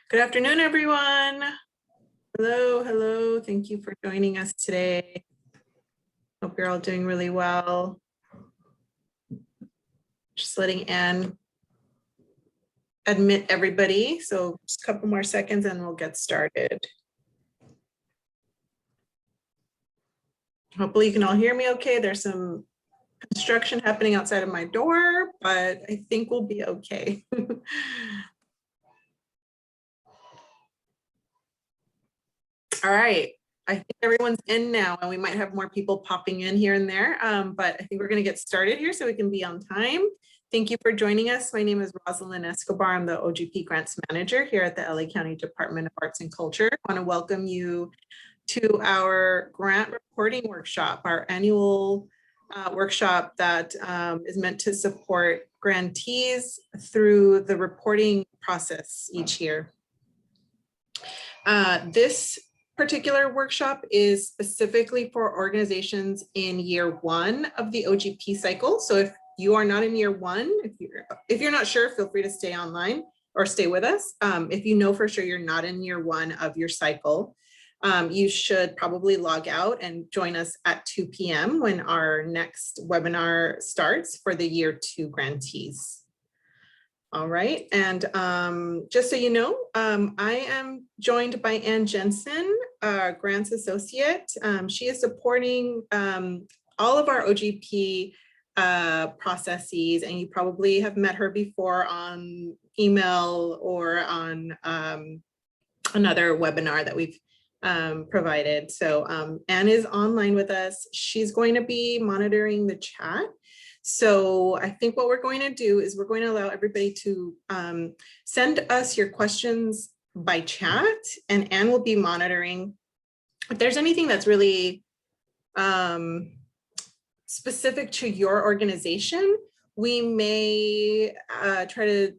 Good afternoon, everyone. Hello, hello. Thank you for joining us today. Hope you're all doing really well. Just letting Anne admit everybody. So just a couple more seconds and we'll get started. Hopefully you can all hear me okay. There's some construction happening outside of my door, but I think we'll be okay. All right, I think everyone's in now and we might have more people popping in here and there, but I think we're going to get started here so we can be on time. Thank you for joining us. My name is Rosalind Escobar. I'm the OGP Grants Manager here at the LA County Department of Arts and Culture. I want to welcome you to our grant reporting workshop, our annual workshop that is meant to support grantees through the reporting process each year. This particular workshop is specifically for organizations in year one of the OGP cycle. So if you are not in year one, if you're not sure, feel free to stay online or stay with us. If you know for sure you're not in year one of your cycle, you should probably log out and join us at 2 p.m. when our next webinar starts for the year two grantees. All right, and just so you know, I am joined by Ann Jensen, Grants Associate. She is supporting all of our OGP processes, and you probably have met her before on email or on another webinar that we've provided. So Ann is online with us. She's going to be monitoring the chat. So I think what we're going to do is we're going to allow everybody to send us your questions by chat, and Ann will be monitoring. If there's anything that's really specific to your organization, we may try to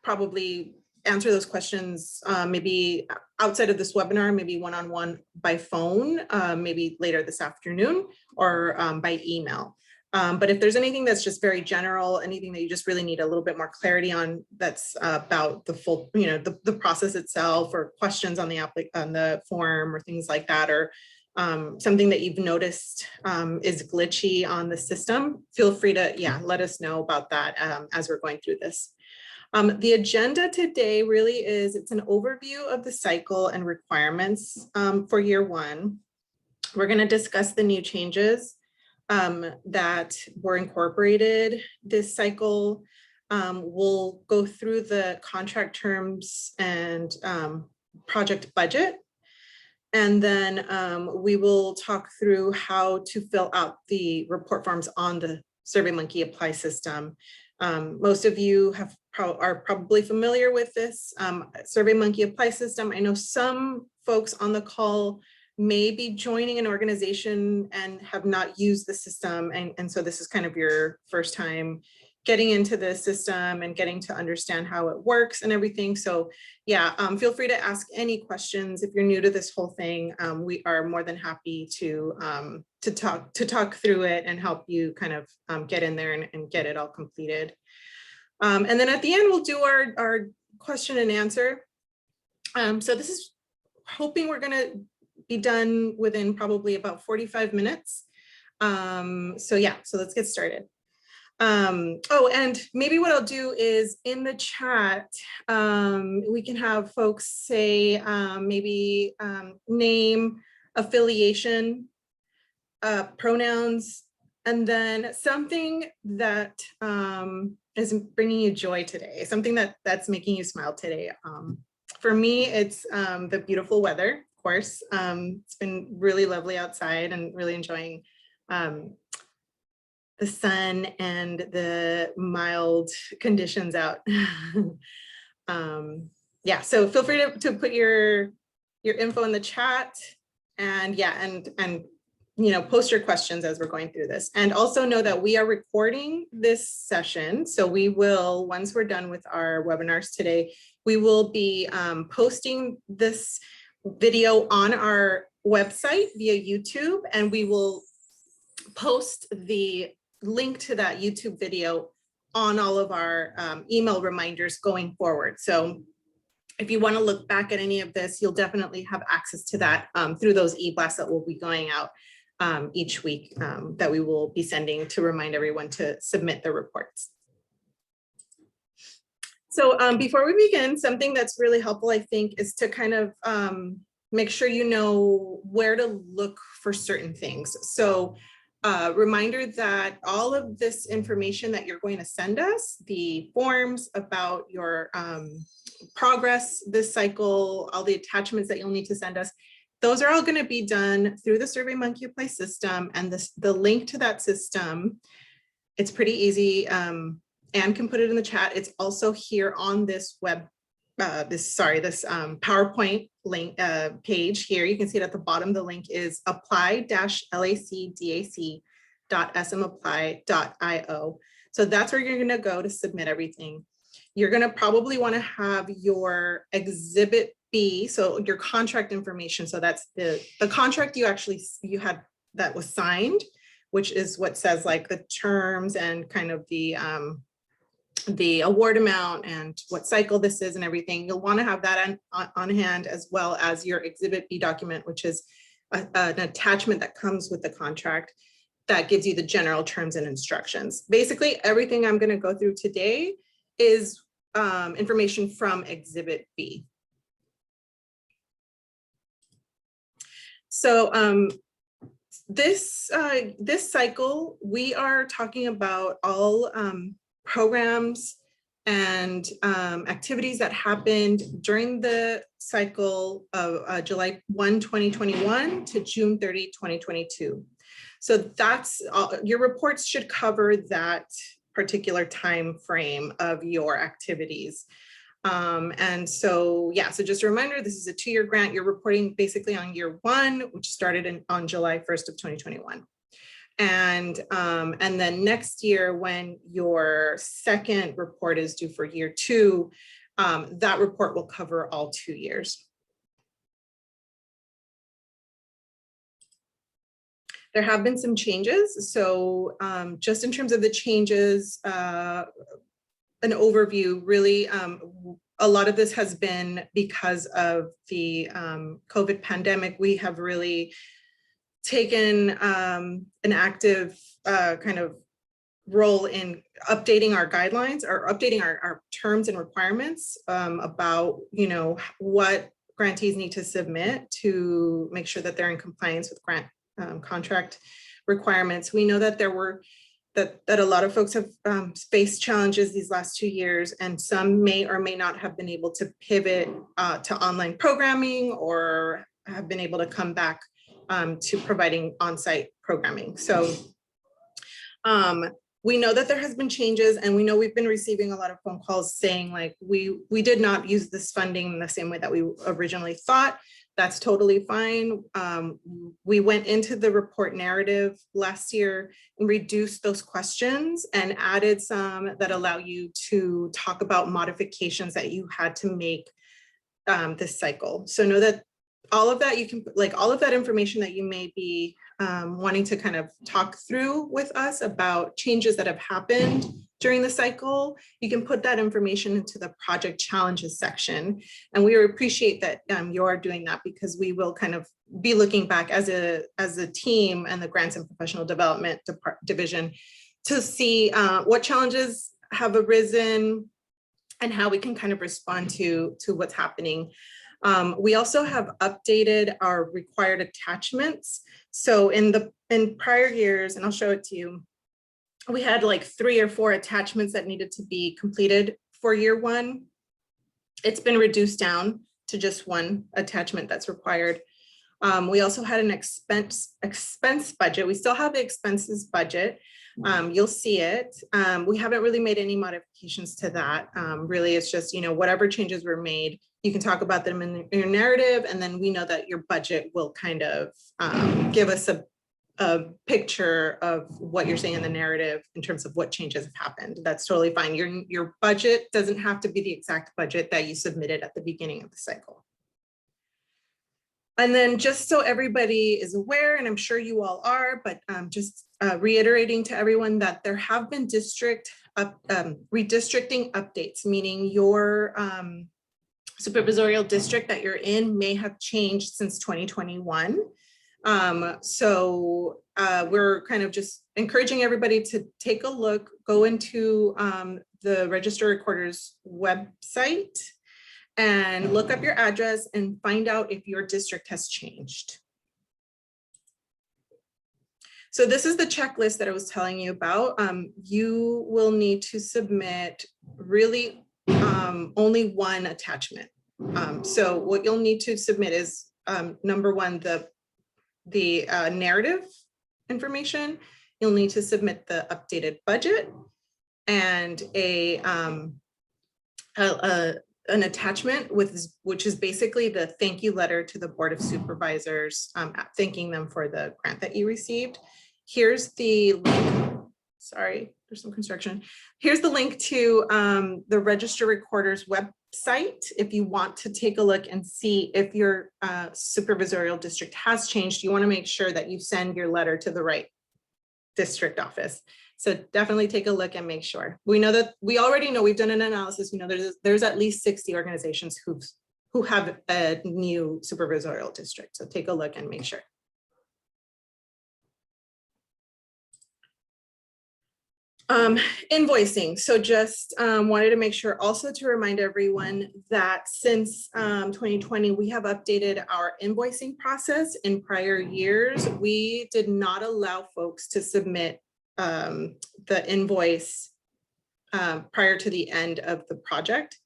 probably answer those questions maybe outside of this webinar, maybe one-on-one by phone, maybe later this afternoon, or by email. But if there's anything that's just very general, anything that you just really need a little bit more clarity on, that's about the full, the process itself, or questions on the form or things like that, or something that you've noticed is glitchy on the system, feel free to, let us know about that as we're going through this. The agenda today really is, it's an overview of the cycle and requirements for year one. We're going to discuss the new changes that were incorporated this cycle. We'll go through the contract terms and project budget. And then we will talk through how to fill out the report forms on the SurveyMonkey Apply system. Most of you are probably familiar with this SurveyMonkey Apply system. I know some folks on the call may be joining an organization and have not used the system. And so this is kind of your first time getting into the system and getting to understand how it works and everything. So feel free to ask any questions. If you're new to this whole thing, we are more than happy to talk through it and help you kind of get in there and get it all completed. And then at the end, we'll do our question and answer. So this is hoping we're going to be done within probably about 45 minutes. So let's get started. And maybe what I'll do is in the chat, we can have folks say maybe name, affiliation, pronouns, and then something that is bringing you joy today, something that's making you smile today. For me, it's the beautiful weather. Of course, it's been really lovely outside and really enjoying the sun and the mild conditions out. So feel free to put your info in the chat, and post your questions as we're going through this. And also know that we are recording this session, so we will, once we're done with our webinars today, we will be posting this video on our website via YouTube, and we will post the link to that YouTube video on all of our email reminders going forward. So if you want to look back at any of this, you'll definitely have access to that through those e-blasts that will be going out each week that we will be sending to remind everyone to submit their reports. So before we begin, something that's really helpful, I think, is to kind of make sure you know where to look for certain things. So reminder that all of this information that you're going to send us, the forms about your progress this cycle, all the attachments that you'll need to send us, those are all going to be done through the SurveyMonkey Apply system. And the link to that system, it's pretty easy. Anne can put it in the chat. It's also here on this PowerPoint link page here. You can see it at the bottom. The link is apply-lacdac.smapply.io. So that's where you're going to go to submit everything. You're going to probably want to have your Exhibit B, so your contract information. So that's the contract you had that was signed, which is what says like the terms and kind of the award amount and what cycle this is and everything. You'll want to have that on hand, as well as your Exhibit B document, which is an attachment that comes with the contract that gives you the general terms and instructions. Basically, everything I'm going to go through today is information from Exhibit B. So this cycle, we are talking about all programs and activities that happened during the cycle of July 1, 2021 to June 30, 2022. So that's your reports should cover that particular time frame of your activities. And so, yeah, so just a reminder, this is a 2-year grant. You're reporting basically on year 1, which started on July 1st of 2021. And then next year, when your second report is due for year 2, that report will cover all 2 years. There have been some changes. So just in terms of the changes, an overview, really, a lot of this has been because of the COVID pandemic. We have really taken an active kind of role in updating our guidelines or updating our terms and requirements about, what grantees need to submit to make sure that they're in compliance with grant contract requirements. We know that there were that a lot of folks have faced challenges these last 2 years, and some may or may not have been able to pivot to online programming or have been able to come back to providing on-site programming. So we know that there has been changes, and we know we've been receiving a lot of phone calls saying like, we did not use this funding in the same way that we originally thought. That's totally fine. We went into the report narrative last year and reduced those questions and added some that allow you to talk about modifications that you had to make this cycle. So know that all of that, you can, like all of that information that you may be wanting to kind of talk through with us about changes that have happened during the cycle, you can put that information into the project challenges section. And we appreciate that you are doing that, because we will kind of be looking back as a team and the grants and professional development division to see what challenges have arisen and how we can kind of respond to what's happening. We also have updated our required attachments. So in prior years, and I'll show it to you, we had like 3 or 4 attachments that needed to be completed for year 1. It's been reduced down to just 1 attachment that's required. We also had an expense budget. We still have the expenses budget. You'll see it. We haven't really made any modifications to that. Really, it's just, whatever changes were made, you can talk about them in your narrative, and then we know that your budget will kind of give us a picture of what you're saying in the narrative in terms of what changes have happened. That's totally fine. Your budget doesn't have to be the exact budget that you submitted at the beginning of the cycle. And then just so everybody is aware, and I'm sure you all are, but just reiterating to everyone that there have been redistricting updates, meaning your supervisorial district that you're in may have changed since 2021. We're kind of just encouraging everybody to take a look, go into the Register Recorder's website and look up your address and find out if your district has changed. So this is the checklist that I was telling you about. You will need to submit really only one attachment. So what you'll need to submit is number one, the narrative information. You'll need to submit the updated budget and an attachment which is basically the thank you letter to the Board of Supervisors, thanking them for the grant that you received. Here's the link. Sorry, there's some construction. Here's the link to the Register Recorder's website if you want to take a look and see if your supervisorial district has changed. You want to make sure that you send your letter to the right district office. So definitely take a look and make sure. We know that we already know, we've done an analysis. We know there's at least 60 organizations who have a new supervisorial district. So take a look and make sure. Invoicing. So just wanted to make sure also to remind everyone that since 2020, we have updated our invoicing process. In prior years, we did not allow folks to submit the invoice prior to the end of the project.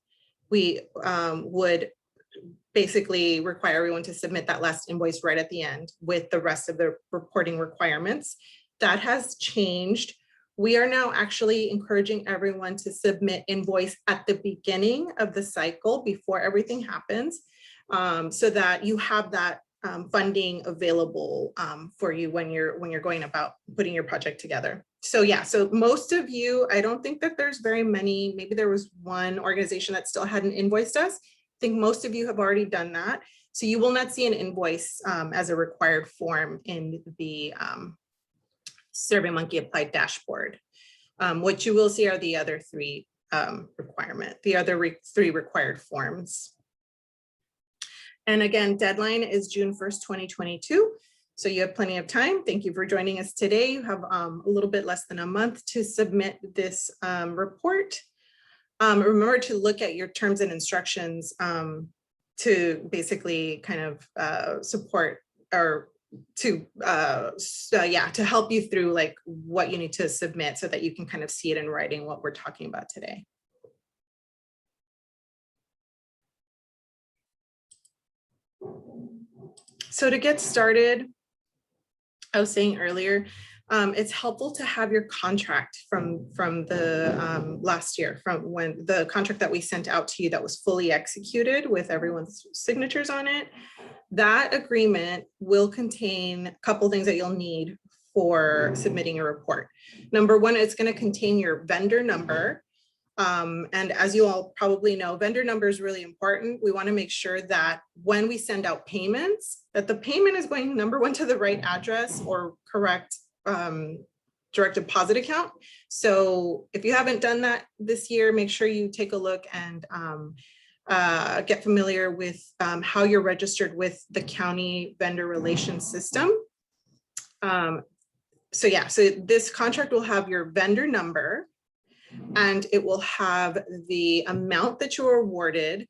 We would basically require everyone to submit that last invoice right at the end with the rest of the reporting requirements. That has changed. We are now actually encouraging everyone to submit invoice at the beginning of the cycle before everything happens, so that you have that funding available for you when you're going about putting your project together. So yeah, so most of you, I don't think that there's very many, maybe there was one organization that still hadn't invoiced us. I think most of you have already done that. So you will not see an invoice as a required form in the SurveyMonkey Apply dashboard. What you will see are the other three three required forms. And again, deadline is June 1st, 2022. So you have plenty of time. Thank you for joining us today. You have a little bit less than a month to submit this report. Remember to look at your terms and instructions to basically kind of support or to help you through like what you need to submit so that you can kind of see it in writing what we're talking about today. So to get started, I was saying earlier, it's helpful to have your contract from the last year, from when the contract that we sent out to you that was fully executed with everyone's signatures on it. That agreement will contain a couple things that you'll need for submitting a report. Number one, it's going to contain your vendor number. And as you all probably know, vendor number is really important. We want to make sure that when we send out payments, that the payment is going, number one, to the right address or correct direct deposit account. So if you haven't done that this year, make sure you take a look and get familiar with how you're registered with the county vendor relations system. So this contract will have your vendor number, and it will have the amount that you were awarded,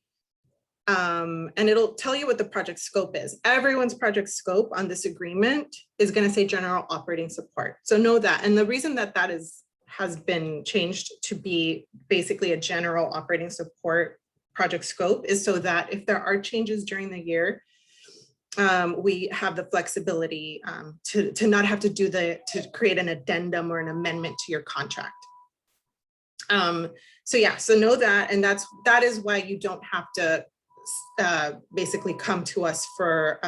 and it'll tell you what the project scope is. Everyone's project scope on this agreement is going to say general operating support. So know that. And the reason that has been changed to be basically a general operating support project scope is so that if there are changes during the year, we have the flexibility to not have to to create an addendum or an amendment to your contract. So know that, and that is why you don't have to basically come to us for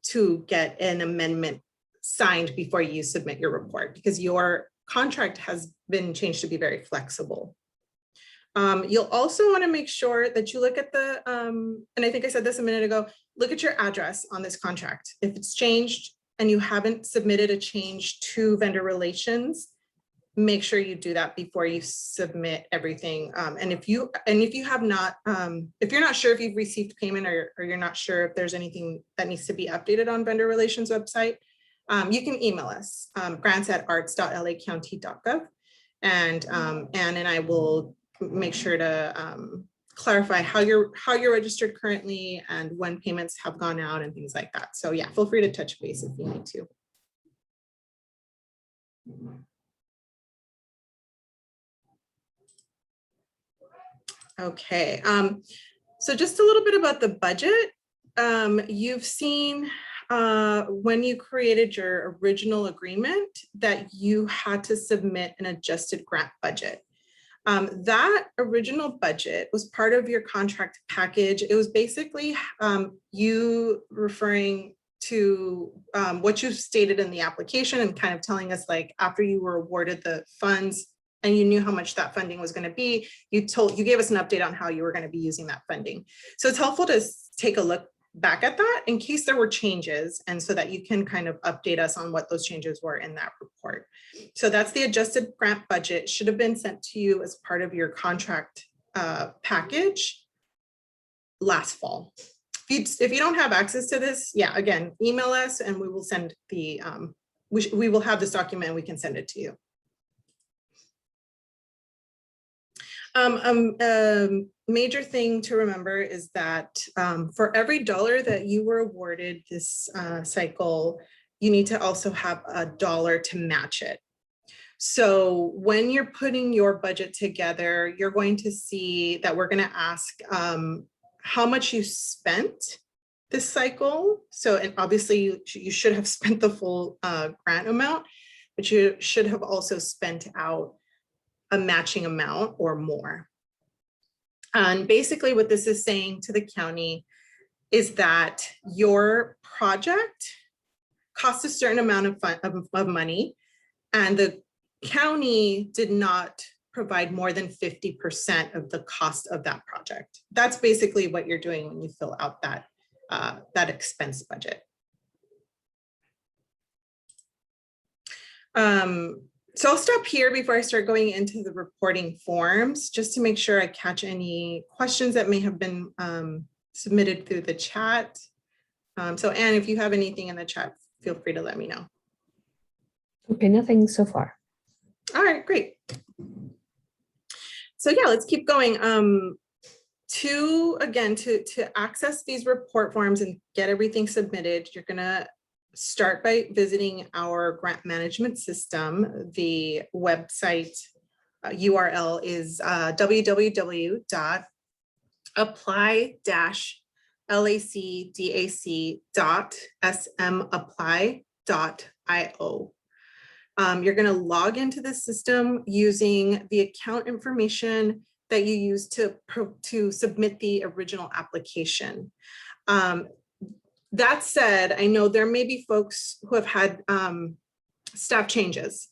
to get an amendment signed before you submit your report, because your contract has been changed to be very flexible. You'll also want to make sure that you look at the, and I think I said this a minute ago, look at your address on this contract. If it's changed and you haven't submitted a change to vendor relations, make sure you do that before you submit everything. And if you have not, if you're not sure if you've received payment, or you're not sure if there's anything that needs to be updated on vendor relations website, you can email us, grants@arts.lacounty.gov, and Anne and I will make sure to clarify how you're registered currently and when payments have gone out and things like that. So yeah, feel free to touch base if you need to. Okay, so just a little bit about the budget. You've seen when you created your original agreement that you had to submit an adjusted grant budget. That original budget was part of your contract package. It was basically you referring to what you stated in the application and kind of telling us, like, after you were awarded the funds and you knew how much that funding was going to be, you gave us an update on how you were going to be using that funding. So it's helpful to take a look back at that in case there were changes, and so that you can kind of update us on what those changes were in that report. So that's the adjusted grant budget. Should have been sent to you as part of your contract package last fall. If you don't have access to this, yeah, again, email us and we will send the, we will have this document and we can send it to you. Major thing to remember is that for every dollar that you were awarded this cycle, you need to also have $1 to match it. So when you're putting your budget together, you're going to see that we're going to ask how much you spent this cycle. So, and obviously you should have spent the full grant amount, but you should have also spent out a matching amount or more. And basically what this is saying to the county is that your project costs a certain amount of money, and the county did not provide more than 50% of the cost of that project. That's basically what you're doing when you fill out that, that expense budget. So I'll stop here before I start going into the reporting forms, just to make sure I catch any questions that may have been submitted through the chat. So Anne, if you have anything in the chat, feel free to let me know. Okay, nothing so far. All right, great. So yeah, let's keep going. To access these report forms and get everything submitted, you're gonna start by visiting our grant management system. The website URL is www.apply-dac.smapply.io. You're going to log into the system using the account information that you used to submit the original application. That said, I know there may be folks who have had staff changes,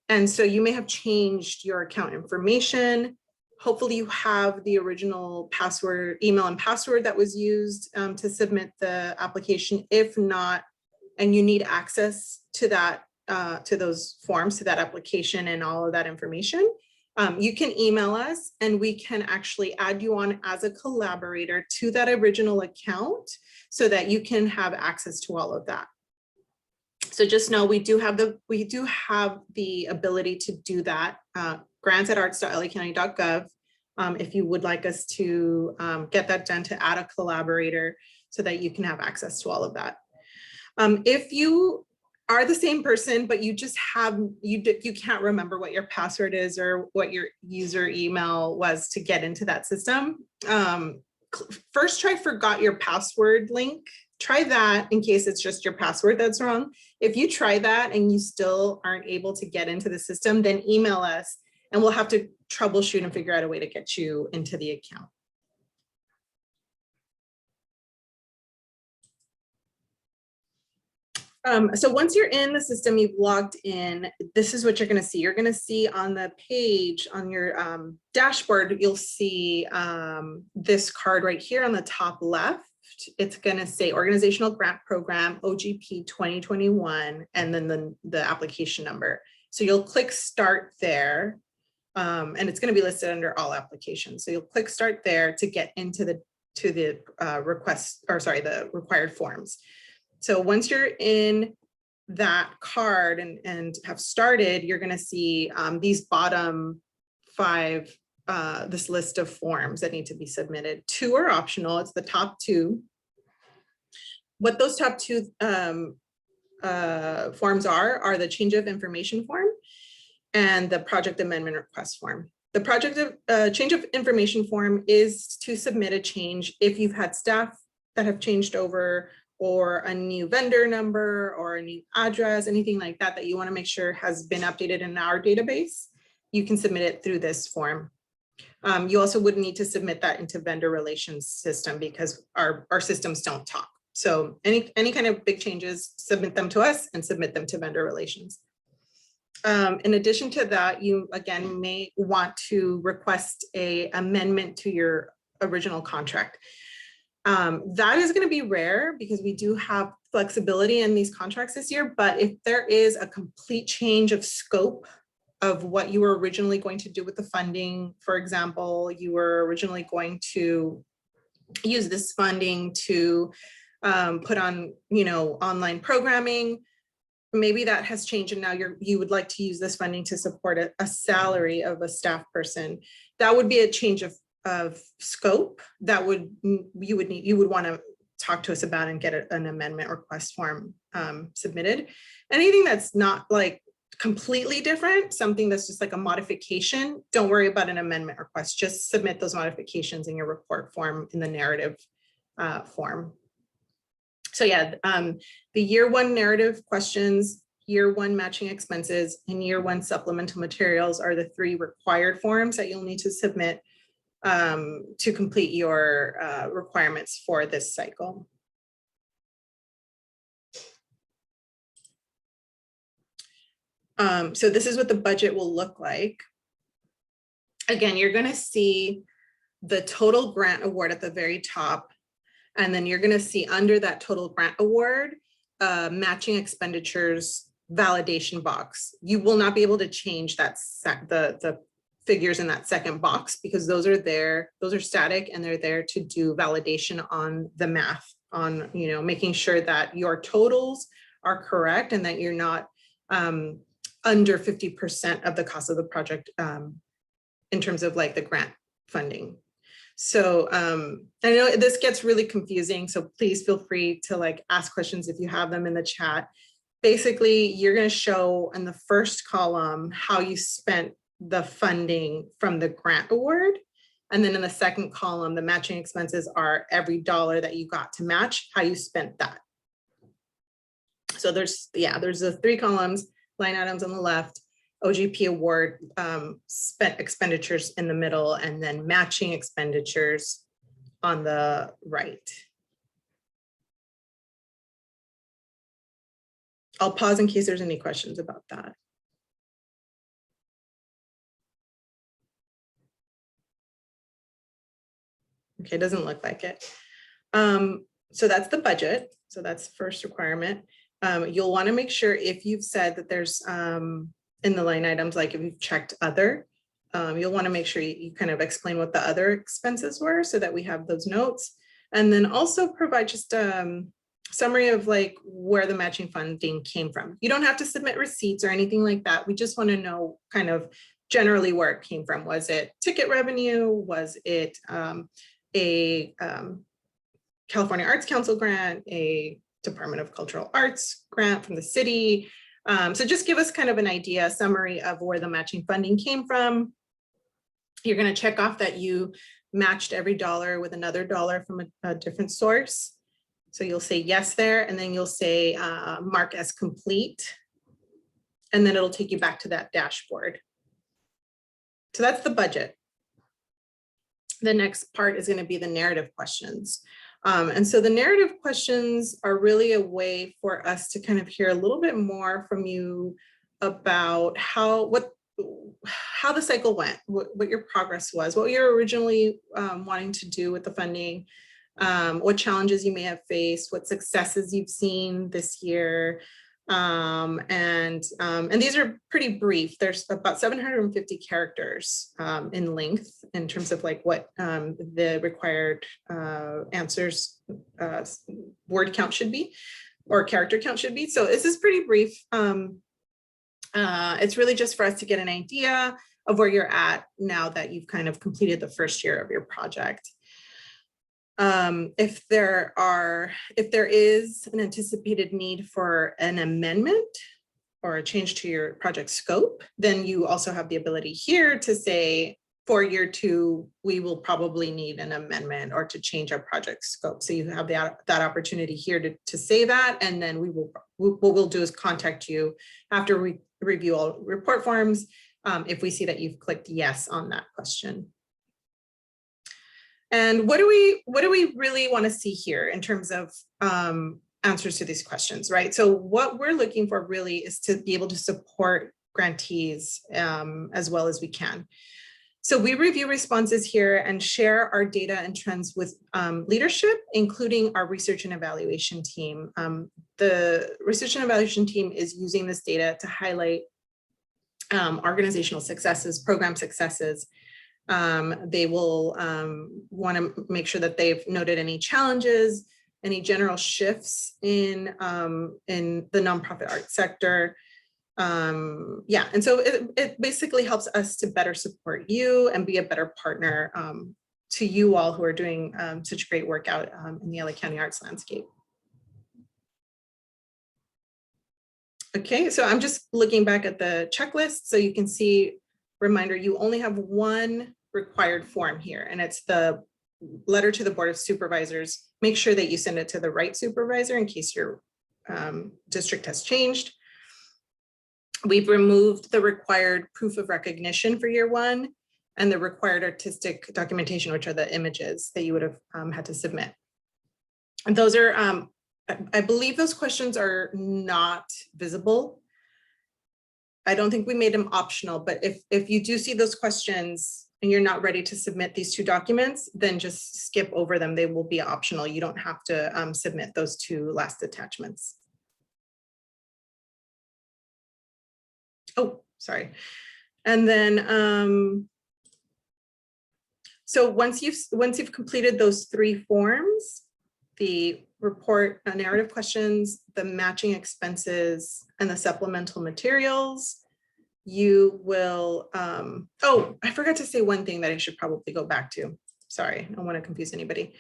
and so you may have changed your account information. Hopefully you have the original password, email and password that was used to submit the application. If not, and you need access to that, to those forms, to that application and all of that information, you can email us and we can actually add you on as a collaborator to that original account so that you can have access to all of that. So just know we do have the ability to do that. grants@arts.lacounty.gov. If you would like us to get that done, to add a collaborator so that you can have access to all of that. If you are the same person, but you just have, you can't remember what your password is or what your user email was to get into that system, first try forgot your password link. Try that in case it's just your password that's wrong. If you try that and you still aren't able to get into the system, then email us and we'll have to troubleshoot and figure out a way to get you into the account. So once you're in the system, you've logged in, this is what you're going to see. You're going to see on the page on your dashboard, you'll see this card right here on the top left. It's going to say Organizational Grant Program, OGP 2021, and then the application number. So you'll click start there. And it's going to be listed under all applications. So you'll click start there to get into the request, or sorry, the required forms. So once you're in that card and have started, you're going to see these bottom 5, this list of forms that need to be submitted. 2 are optional. It's the top 2. What those top 2 forms are the change of information form and the project amendment request form. The project change of information form is to submit a change if you've had staff that have changed over, or a new vendor number or a new address, anything like that, that you want to make sure has been updated in our database. You can submit it through this form. You also would need to submit that into vendor relations system because our systems don't talk. So any kind of big changes, submit them to us and submit them to vendor relations. In addition to that, you again may want to request an amendment to your original contract. That is going to be rare because we do have flexibility in these contracts this year, but if there is a complete change of scope of what you were originally going to do with the funding, for example, you were originally going to use this funding to put on, online programming, maybe that has changed and now you would like to use this funding to support a salary of a staff person. That would be a change of scope that you would want to talk to us about and get an amendment request form submitted. Anything that's not like completely different, something that's just like a modification, don't worry about an amendment request. Just submit those modifications in your report form in the narrative form. So yeah, the year 1 narrative questions, year 1 matching expenses, and year 1 supplemental materials are the 3 required forms that you'll need to submit to complete your requirements for this cycle. So this is what the budget will look like. Again, you're going to see the total grant award at the very top. And then you're going to see under that total grant award, matching expenditures validation box. You will not be able to change that the figures in that second box because those are there, those are static and they're there to do validation on the math, on making sure that your totals are correct and that you're not under 50% of the cost of the project in terms of like the grant funding. So I know this gets really confusing, so please feel free to like ask questions if you have them in the chat. Basically, you're going to show in the first column how you spent the funding from the grant award. And then in the second column, the matching expenses are every dollar that you got to match, how you spent that. So there's the 3 columns, line items on the left, OGP award spent expenditures in the middle, and then matching expenditures on the right. I'll pause in case there's any questions about that. Okay, doesn't look like it. So that's the budget. So that's first requirement. You'll want to make sure if you've said that there's in the line items, like if you've checked other, you'll want to make sure you kind of explain what the other expenses were so that we have those notes. And then also provide just summary of like where the matching funding came from. You don't have to submit receipts or anything like that. We just want to know kind of generally where it came from. Was it ticket revenue? Was it a California Arts Council grant, a Department of Cultural Arts grant from the city? So just give us kind of an idea, summary of where the matching funding came from. You're going to check off that you matched every dollar with another dollar from a different source. So you'll say yes there, and then you'll say mark as complete. And then it'll take you back to that dashboard. So that's the budget. The next part is going to be the narrative questions. And so the narrative questions are really a way for us to kind of hear a little bit more from you about how the cycle went, what your progress was, what you're originally wanting to do with the funding, what challenges you may have faced, what successes you've seen this year, And these are pretty brief. There's about 750 characters in length in terms of like what the required answers word count should be, or character count should be. So this is pretty brief. It's really just for us to get an idea of where you're at now that you've kind of completed the first year of your project. If there is an anticipated need for an amendment or a change to your project scope, then you also have the ability here to say, for year 2, we will probably need an amendment or to change our project scope. So you have that opportunity here to say that, and then what we'll do is contact you after we review all report forms if we see that you've clicked yes on that question. And what do we really want to see here in terms of answers to these questions, right? So what we're looking for really is to be able to support grantees as well as we can. So we review responses here and share our data and trends with leadership, including our research and evaluation team. The research and evaluation team is using this data to highlight organizational successes, program successes. They will want to make sure that they've noted any challenges, any general shifts in the nonprofit art sector. Yeah, and so it basically helps us to better support you and be a better partner to you all who are doing such great work out in the LA County arts landscape. Okay, so I'm just looking back at the checklist so you can see, reminder, you only have one required form here, and it's the letter to the Board of Supervisors. Make sure that you send it to the right supervisor in case your district has changed. We've removed the required proof of recognition for year 1 and the required artistic documentation, which are the images that you would have had to submit. And those are, I believe those questions are not visible. I don't think we made them optional, but if you do see those questions and you're not ready to submit these 2 documents, then just skip over them. They will be optional. You don't have to submit those 2 last attachments. Oh, sorry. And then, so once you've completed those 3 forms, the report, narrative questions, the matching expenses, and the supplemental materials, you will, oh, I forgot to say one thing that I should probably go back to. Sorry, I don't want to confuse anybody.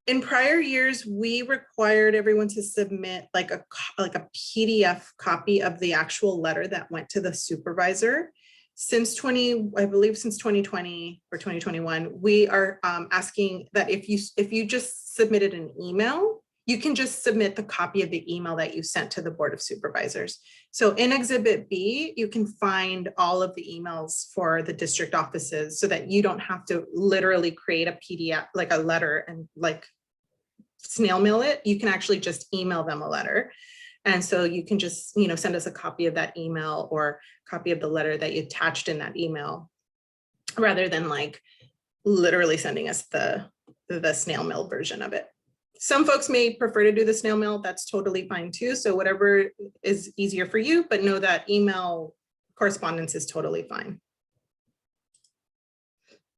In prior years, we required everyone to submit like a PDF copy of the actual letter that went to the supervisor. Since 2020 or 2021, we are asking that if you just submitted an email, you can just submit the copy of the email that you sent to the Board of Supervisors. So in Exhibit B, you can find all of the emails for the district offices so that you don't have to literally create a PDF, like a letter, and like snail mail it. You can actually just email them a letter. And so you can just, send us a copy of that email or copy of the letter that you attached in that email, rather than like literally sending us the snail mail version of it. Some folks may prefer to do the snail mail. That's totally fine too. So whatever is easier for you, but know that email correspondence is totally fine.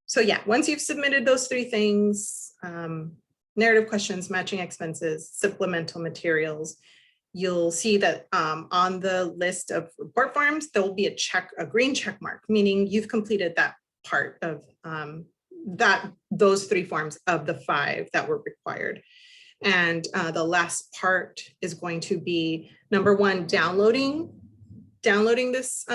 So yeah, once you've submitted those 3 things, narrative questions, matching expenses, supplemental materials, you'll see that on the list of report forms, there will be a green check mark, meaning you've completed that part of those 3 forms of the 5 that were required. And the last part is going to be, number 1, downloading this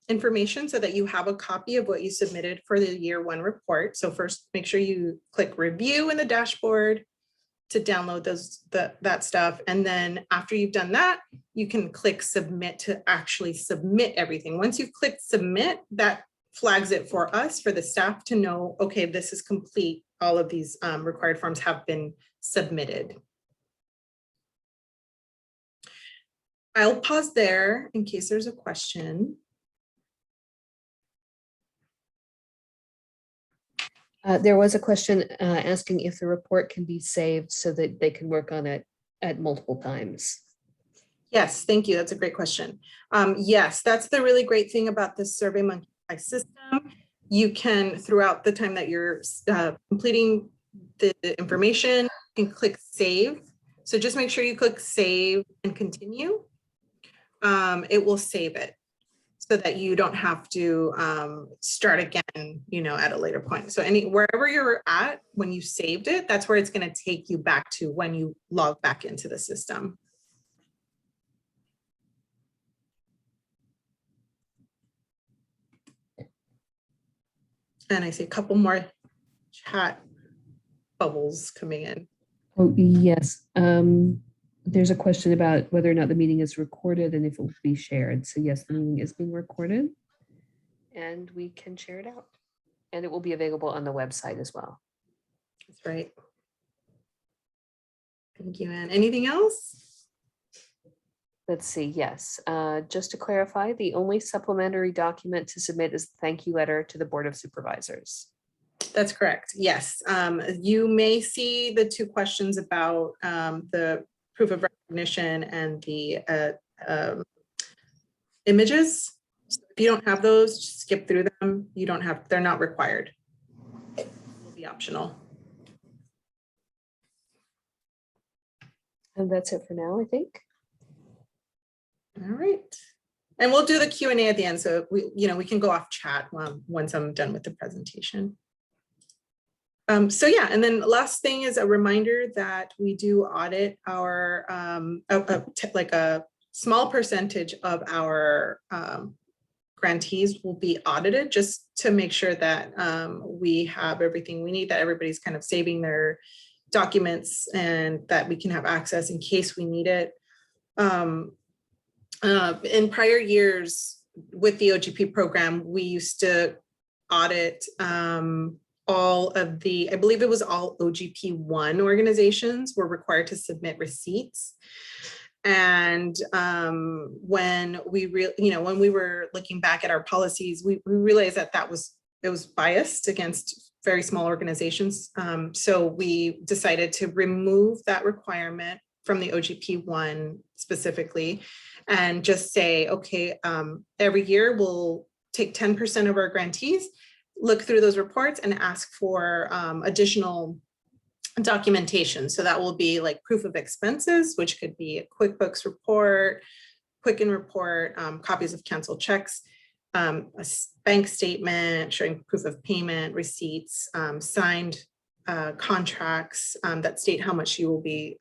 information so that you have a copy of what you submitted for the year 1 report. So first, make sure you click review in the dashboard to download that stuff. And then after you've done that, you can click submit to actually submit everything. Once you've clicked submit, that flags it for us, for the staff to know, okay, this is complete. All of these required forms have been submitted. I'll pause there in case there's a question. There was a question asking if the report can be saved so that they can work on it at multiple times. Yes, thank you. That's a great question. Yes, that's the really great thing about this SurveyMonkey Apply system. You can, throughout the time that you're completing the information, you can click save. So just make sure you click save and continue. It will save it so that you don't have to start again, at a later point. So wherever you're at when you saved it, that's where it's going to take you back to when you log back into the system. And I see a couple more chat bubbles coming in. Oh, yes. There's a question about whether or not the meeting is recorded and if it will be shared. So yes, the meeting is being recorded and we can share it out. And it will be available on the website as well. That's right. Thank you, Anne. Anything else? Let's see, yes. Just to clarify, the only supplementary document to submit is the thank you letter to the Board of Supervisors. That's correct. Yes. You may see the two questions about the proof of recognition and the images. So if you don't have those, just skip through them. They're not required. It will be optional. And that's it for now, I think. All right. And we'll do the Q&A at the end. So we can go off chat once I'm done with the presentation. So yeah, and then last thing is a reminder that we do audit our, like a small percentage of our grantees will be audited just to make sure that we have everything we need, that everybody's kind of saving their documents and that we can have access in case we need it. In prior years with the OGP program, we used to audit all of the, I believe it was all OGP-1 organizations were required to submit receipts. And when we were looking back at our policies, we realized that it was biased against very small organizations. So we decided to remove that requirement from the OGP-1 specifically and just say, okay, every year we'll take 10% of our grantees, look through those reports and ask for additional documentation. So that will be like proof of expenses, which could be a QuickBooks report, Quicken report, copies of canceled checks, a bank statement showing proof of payment, receipts, signed contracts that state how much you will be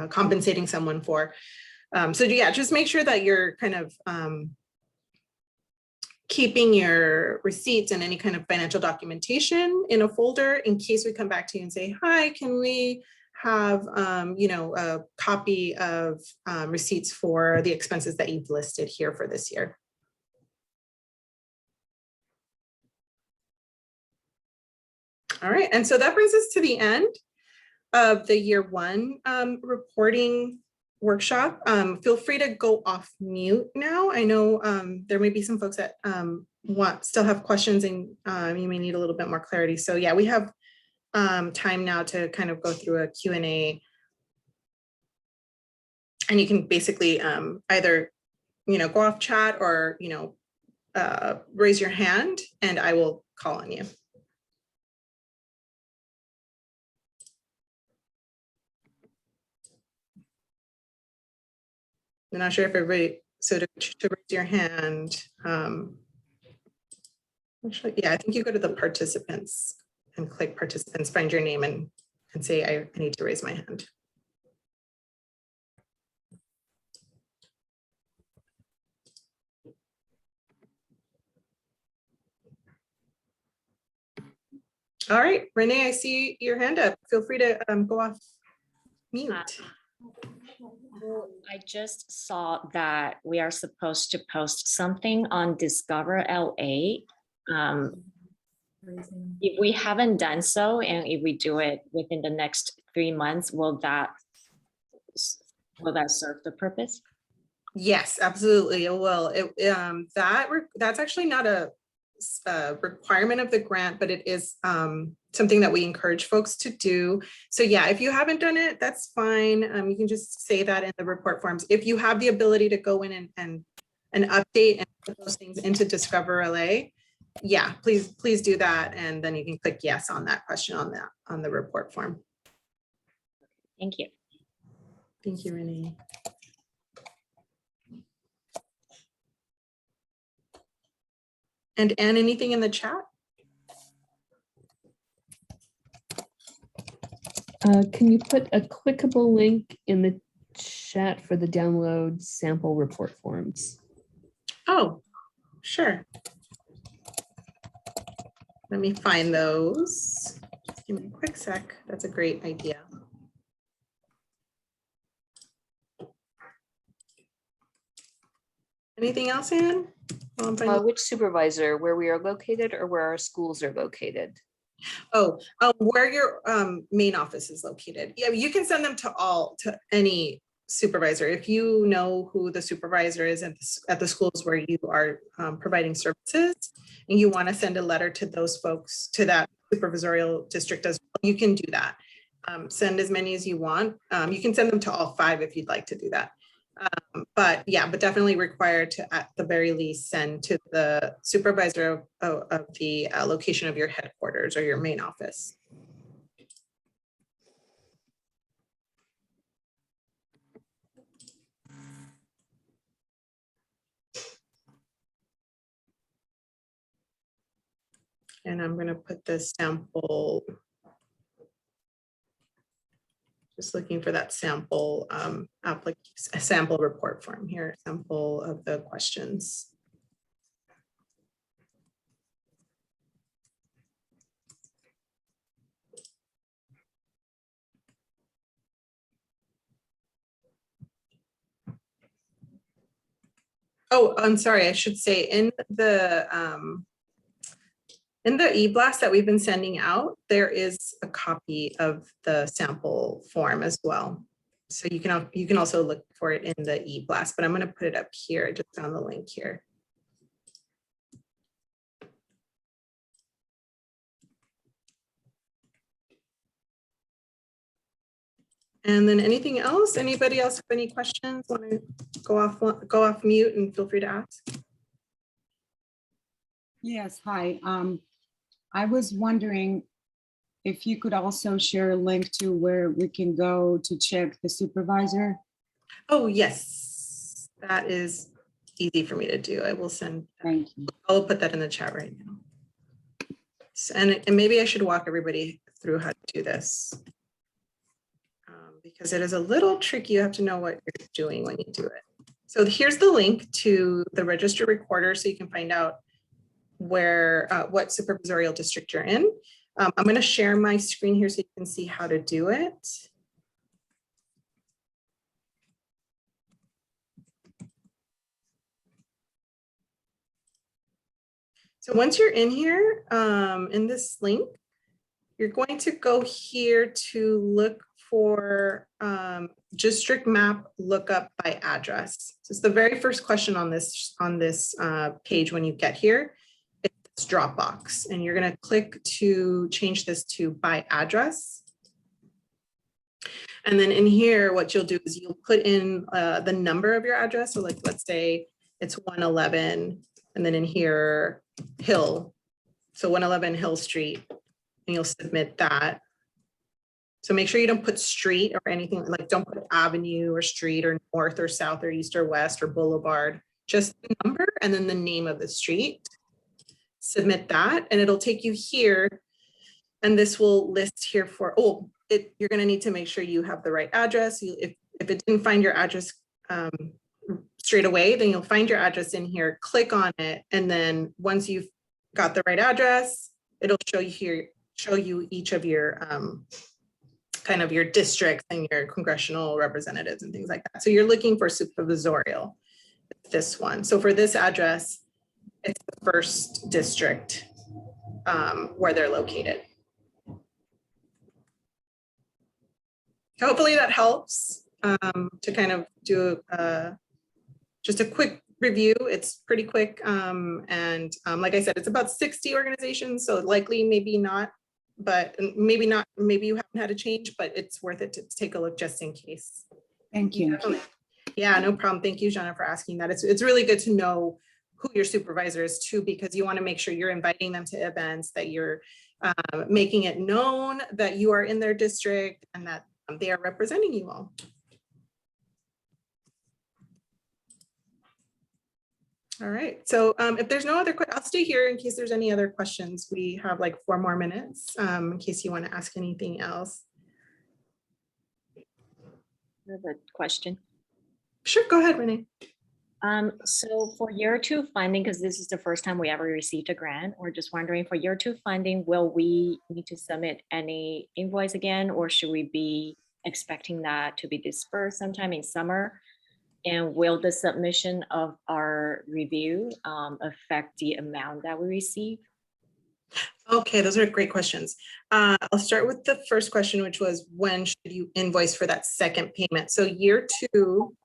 compensating someone for. So yeah, just make sure that you're kind of keeping your receipts and any kind of financial documentation in a folder in case we come back to you and say, hi, can we have a copy of receipts for the expenses that you've listed here for this year. All right, and so that brings us to the end of the year one reporting workshop. Feel free to go off mute now. I know there may be some folks that still have questions and you may need a little bit more clarity. So yeah, we have time now to kind of go through a Q&A. And you can basically either, go off chat or, raise your hand and I will call on you. I'm not sure if everybody, so to raise your hand, actually, yeah, I think you go to the participants and click participants, find your name and say, I need to raise my hand. All right, Renee, I see your hand up. Feel free to go off mute. Well, I just saw that we are supposed to post something on Discover LA. If we haven't done so, and if we do it within the next 3 months, will that serve the purpose? Yes, absolutely. It will. That's actually not a requirement of the grant, but it is something that we encourage folks to do. So yeah, if you haven't done it, that's fine. You can just say that in the report forms. If you have the ability to go in and update and put those things into Discover LA, yeah, please do that. And then you can click yes on that question on the report form. Thank you. Thank you, Renee. And Anne, anything in the chat? Can you put a clickable link in the chat for the download sample report forms? Oh, sure. Let me find those. Just give me a quick sec. That's a great idea. Anything else, Anne? Which supervisor, where we are located or where our schools are located? Oh, where your main office is located. Yeah, you can send them to any supervisor. If you know who the supervisor is at the schools where you are providing services, and you want to send a letter to those folks, to that supervisorial district as well, you can do that. Send as many as you want. You can send them to all 5 if you'd like to do that. But definitely required to, at the very least, send to the supervisor of the location of your headquarters or your main office. And I'm going to put this sample, just looking for that sample sample report form here, sample of the questions. Oh, I'm sorry, I should say in the e-blast that we've been sending out, there is a copy of the sample form as well. So you can also look for it in the e-blast, but I'm going to put it up here. I just found the link here. And then anything else? Anybody else have any questions? Want to go off mute and feel free to ask? Yes, hi. I was wondering if you could also share a link to where we can go to check the supervisor. Oh, yes, that is easy for me to do. I will send, Thank you. I'll put that in the chat right now. So, and maybe I should walk everybody through how to do this. Because it is a little tricky. You have to know what you're doing when you do it. So here's the link to the register recorder so you can find out where, what supervisorial district you're in. I'm going to share my screen here so you can see how to do it. So once you're in here, in this link, you're going to go here to look for district map lookup by address. So it's the very first question on this page when you get here. It's Dropbox, and you're going to click to change this to by address. And then in here, what you'll do is you'll put in the number of your address. So like, let's say it's 111, and then in here, Hill. So 111 Hill Street, and you'll submit that. So make sure you don't put street or anything, like don't put avenue or street or north or south or east or west or boulevard, just the number and then the name of the street. Submit that and it'll take you here. And this will list here for, you're gonna need to make sure you have the right address. If it didn't find your address straight away, then you'll find your address in here, click on it. And then once you've got the right address, it'll show you here, show you each of your kind of your districts and your congressional representatives and things like that. So you're looking for supervisorial, this one. So for this address, it's the first district where they're located. Hopefully that helps to kind of do just a quick review. It's pretty quick. And like I said, it's about 60 organizations, so likely maybe not, but maybe not, maybe you haven't had a change, but it's worth it to take a look just in case. Thank you. Definitely. Yeah, no problem. Thank you, Jenna, for asking that. It's really good to know who your supervisor is too, because you want to make sure you're inviting them to events, that you're making it known that you are in their district and that they are representing you all. All right, so if there's no other, I'll stay here in case there's any other questions. We have like 4 more minutes in case you want to ask anything else. I have a question. Sure, go ahead, Renee. So for year 2 funding, because this is the first time we ever received a grant, we're just wondering for year 2 funding, will we need to submit any invoice again, or should we be expecting that to be dispersed sometime in summer? And will the submission of our review affect the amount that we receive? Okay, those are great questions. I'll start with the first question, which was when should you invoice for that second payment? So year 2,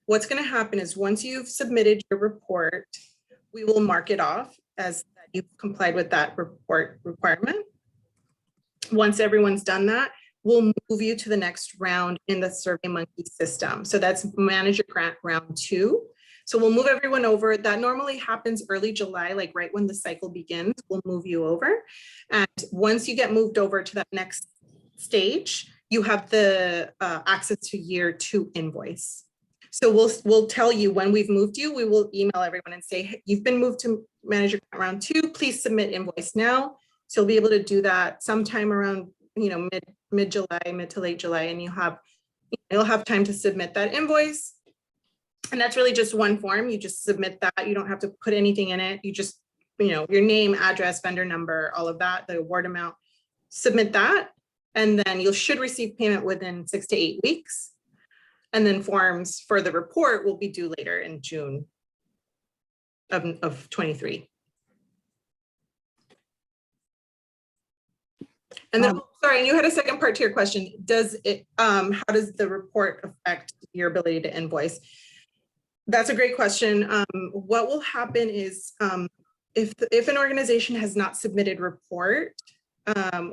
what's going to happen is once you've submitted your report, we will mark it off as that you've complied with that report requirement. Once everyone's done that, we'll move you to the next round in the SurveyMonkey system. So that's Manager Grant Round 2. So we'll move everyone over. That normally happens early July, like right when the cycle begins, we'll move you over. And once you get moved over to that next stage, you have the access to year 2 invoice. So we'll tell you when we've moved you. We will email everyone and say, hey, you've been moved to Manager Grant Round 2. Please submit invoice now. So you'll be able to do that sometime around, you know, mid-July, mid to late July, and you'll have time to submit that invoice. And that's really just one form. You just submit that. You don't have to put anything in it. You just, you know, your name, address, vendor number, all of that, the award amount, submit that. And then you should receive payment within 6 to 8 weeks. And then forms for the report will be due later in June of 23. And then, sorry, and you had a second part to your question. Does it, how does the report affect your ability to invoice? That's a great question. What will happen is if an organization has not submitted report,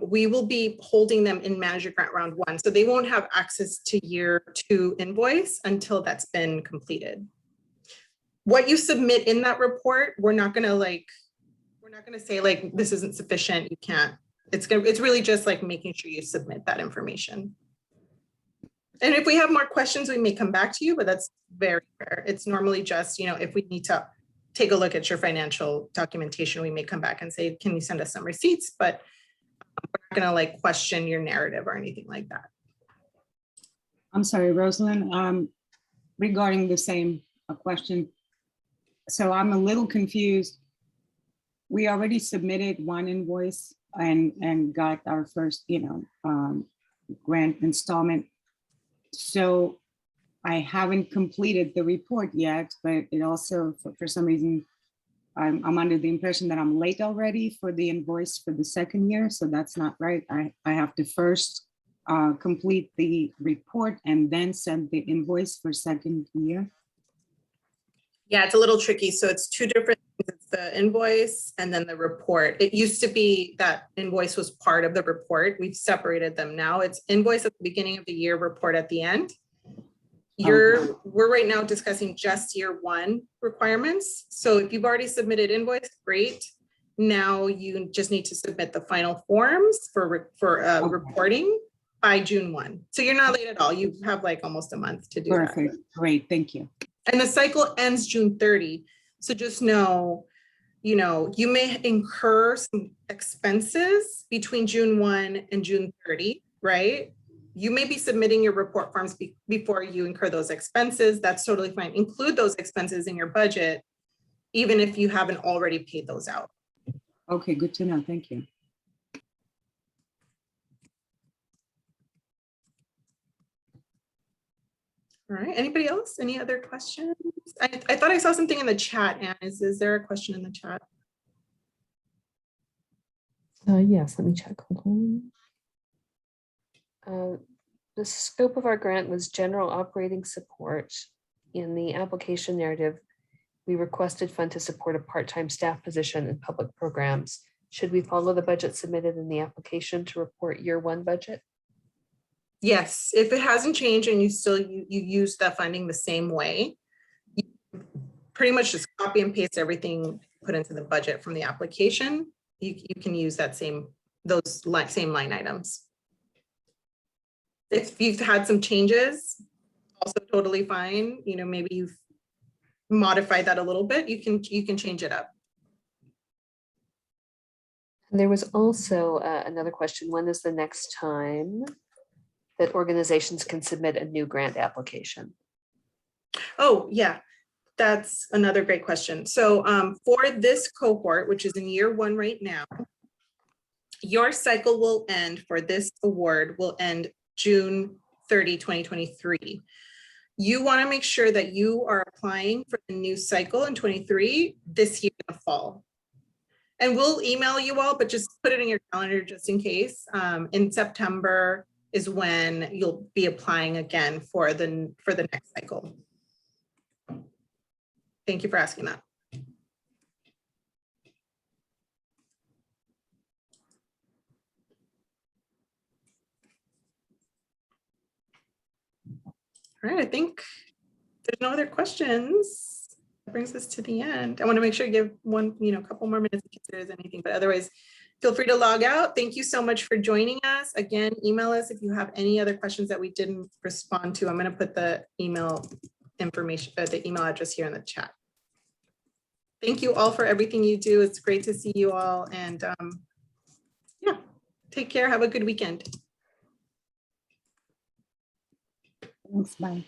we will be holding them in Manager Grant Round 1. So they won't have access to year 2 invoice until that's been completed. What you submit in that report, we're not gonna say like, this isn't sufficient, you can't. It's really just like making sure you submit that information. And if we have more questions, we may come back to you, but that's very rare. It's normally just, you know, if we need to take a look at your financial documentation, we may come back and say, can you send us some receipts? But we're not gonna like question your narrative or anything like that. I'm sorry, Rosalind, regarding the same question. So I'm a little confused. We already submitted one invoice and got our first, you know, grant installment. So I haven't completed the report yet, but it also, for some reason, I'm under the impression that I'm late already for the invoice for the second year. So that's not right. I have to first complete the report and then send the invoice for second year. Yeah, it's a little tricky. So it's 2 different things. It's the invoice and then the report. It used to be that invoice was part of the report. We've separated them now. It's invoice at the beginning of the year, report at the end. We're right now discussing just year 1 requirements. So if you've already submitted invoice, great. Now you just need to submit the final forms for reporting by June 1. So you're not late at all. You have like almost a month to do that. Perfect. Great. Thank you. And the cycle ends June 30. So just know, you know, you may incur some expenses between June 1 and June 30, right? You may be submitting your report forms before you incur those expenses. That's totally fine. Include those expenses in your budget, even if you haven't already paid those out. Okay, good to know. Thank you. All right, anybody else? Any other questions? I thought I saw something in the chat, Anne. Is there a question in the chat? Yes, let me check. Hold on. The scope of our grant was general operating support. In the application narrative, We requested fund to support a part-time staff position in public programs. Should we follow the budget submitted in the application to report year one budget? Yes, if it hasn't changed and you use that funding the same way, you pretty much just copy and paste everything put into the budget from the application. You can use that same line items. If you've had some changes, also totally fine. You know, maybe you've modified that a little bit. You can change it up. And there was also another question. When is the next time that organizations can submit a new grant application? Oh, yeah, that's another great question. So for this cohort, which is in year one right now, your cycle will end for this award will end June 30, 2023. You want to make sure that you are applying for the new cycle in 23 this year in the fall. And we'll email you all, but just put it in your calendar just in case. In September is when you'll be applying again for the next cycle. Thank you for asking that. All right, I think there's no other questions. That brings us to the end. I want to make sure I give a couple more minutes in case there is anything, but otherwise, feel free to log out. Thank you so much for joining us. Again, email us if you have any other questions that we didn't respond to. I'm going to put the email information, the email address here in the chat. Thank you all for everything you do. It's great to see you all. And yeah, take care. Have a good weekend. Thanks, bye.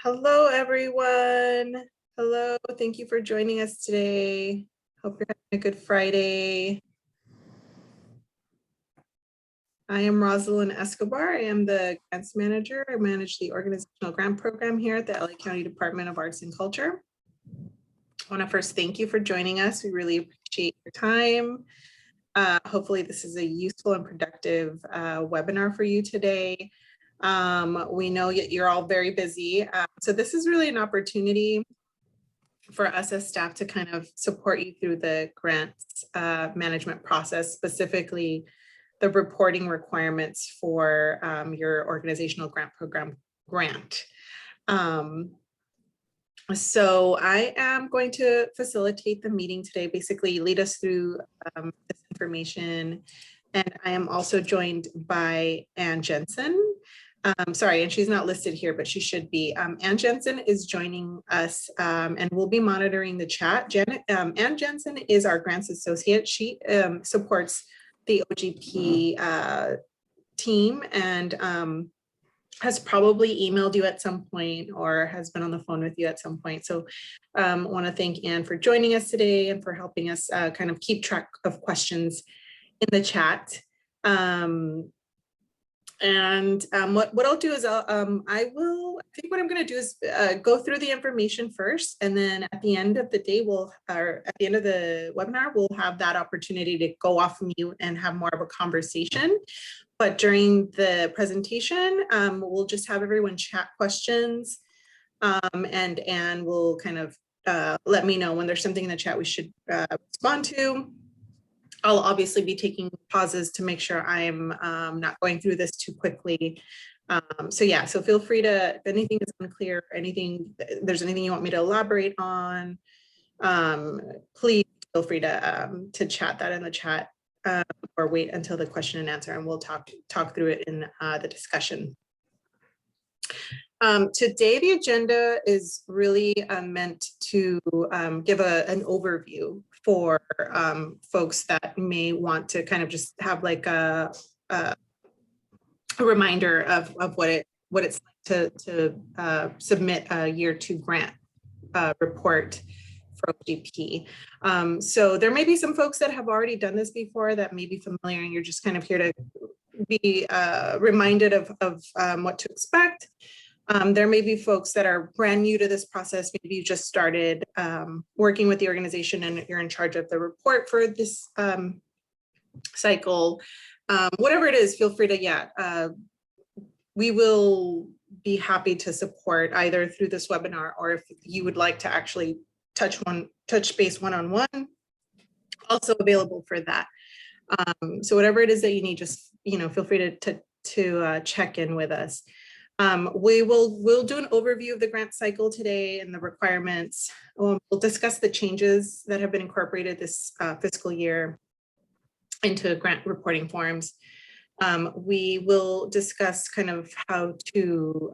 Hello, everyone. Hello, thank you for joining us today. Hope you're having a good Friday. I am Rosalind Escobar. I am the grants manager. I manage the organizational grant program here at the LA County Department of Arts and Culture. I want to first thank you for joining us. We really appreciate your time. Hopefully this is a useful and productive webinar for you today. We know you're all very busy. So this is really an opportunity for us as staff to kind of support you through the grants management process, specifically the reporting requirements for your organizational grant program grant. So I am going to facilitate the meeting today, basically lead us through this information. And I am also joined by Ann Jensen. Sorry, and she's not listed here, but she should be. Ann Jensen is joining us and we'll be monitoring the chat. Ann Jensen is our grants associate. She supports the OGP team and has probably emailed you at some point or has been on the phone with you at some point. So I want to thank Ann for joining us today and for helping us kind of keep track of questions in the chat. What I'll do is I think what I'm going to do is go through the information first, and then at the end of the day, at the end of the webinar, we'll have that opportunity to go off mute and have more of a conversation. But during the presentation, we'll just have everyone chat questions, and we'll kind of let me know when there's something in the chat we should respond to. I'll obviously be taking pauses to make sure I'm not going through this too quickly. So yeah, so feel free to, if anything is unclear, there's anything you want me to elaborate on, please feel free to chat that in the chat or wait until the question and answer, and we'll talk through it in the discussion. Today, the agenda is really meant to give an overview for folks that may want to kind of just have like a reminder of what it what it's like to submit a year 2 grant report for OGP. So there may be some folks that have already done this before that may be familiar, and you're just kind of here to be reminded of what to expect. There may be folks that are brand new to this process. Maybe you just started working with the organization and you're in charge of the report for this cycle. Whatever it is, feel free to, we will be happy to support either through this webinar, or if you would like to actually touch base one-on-one, also available for that. So whatever it is that you need, just feel free to check in with us. We'll do an overview of the grant cycle today and the requirements. We'll discuss the changes that have been incorporated this fiscal year into grant reporting forms. We will discuss kind of how to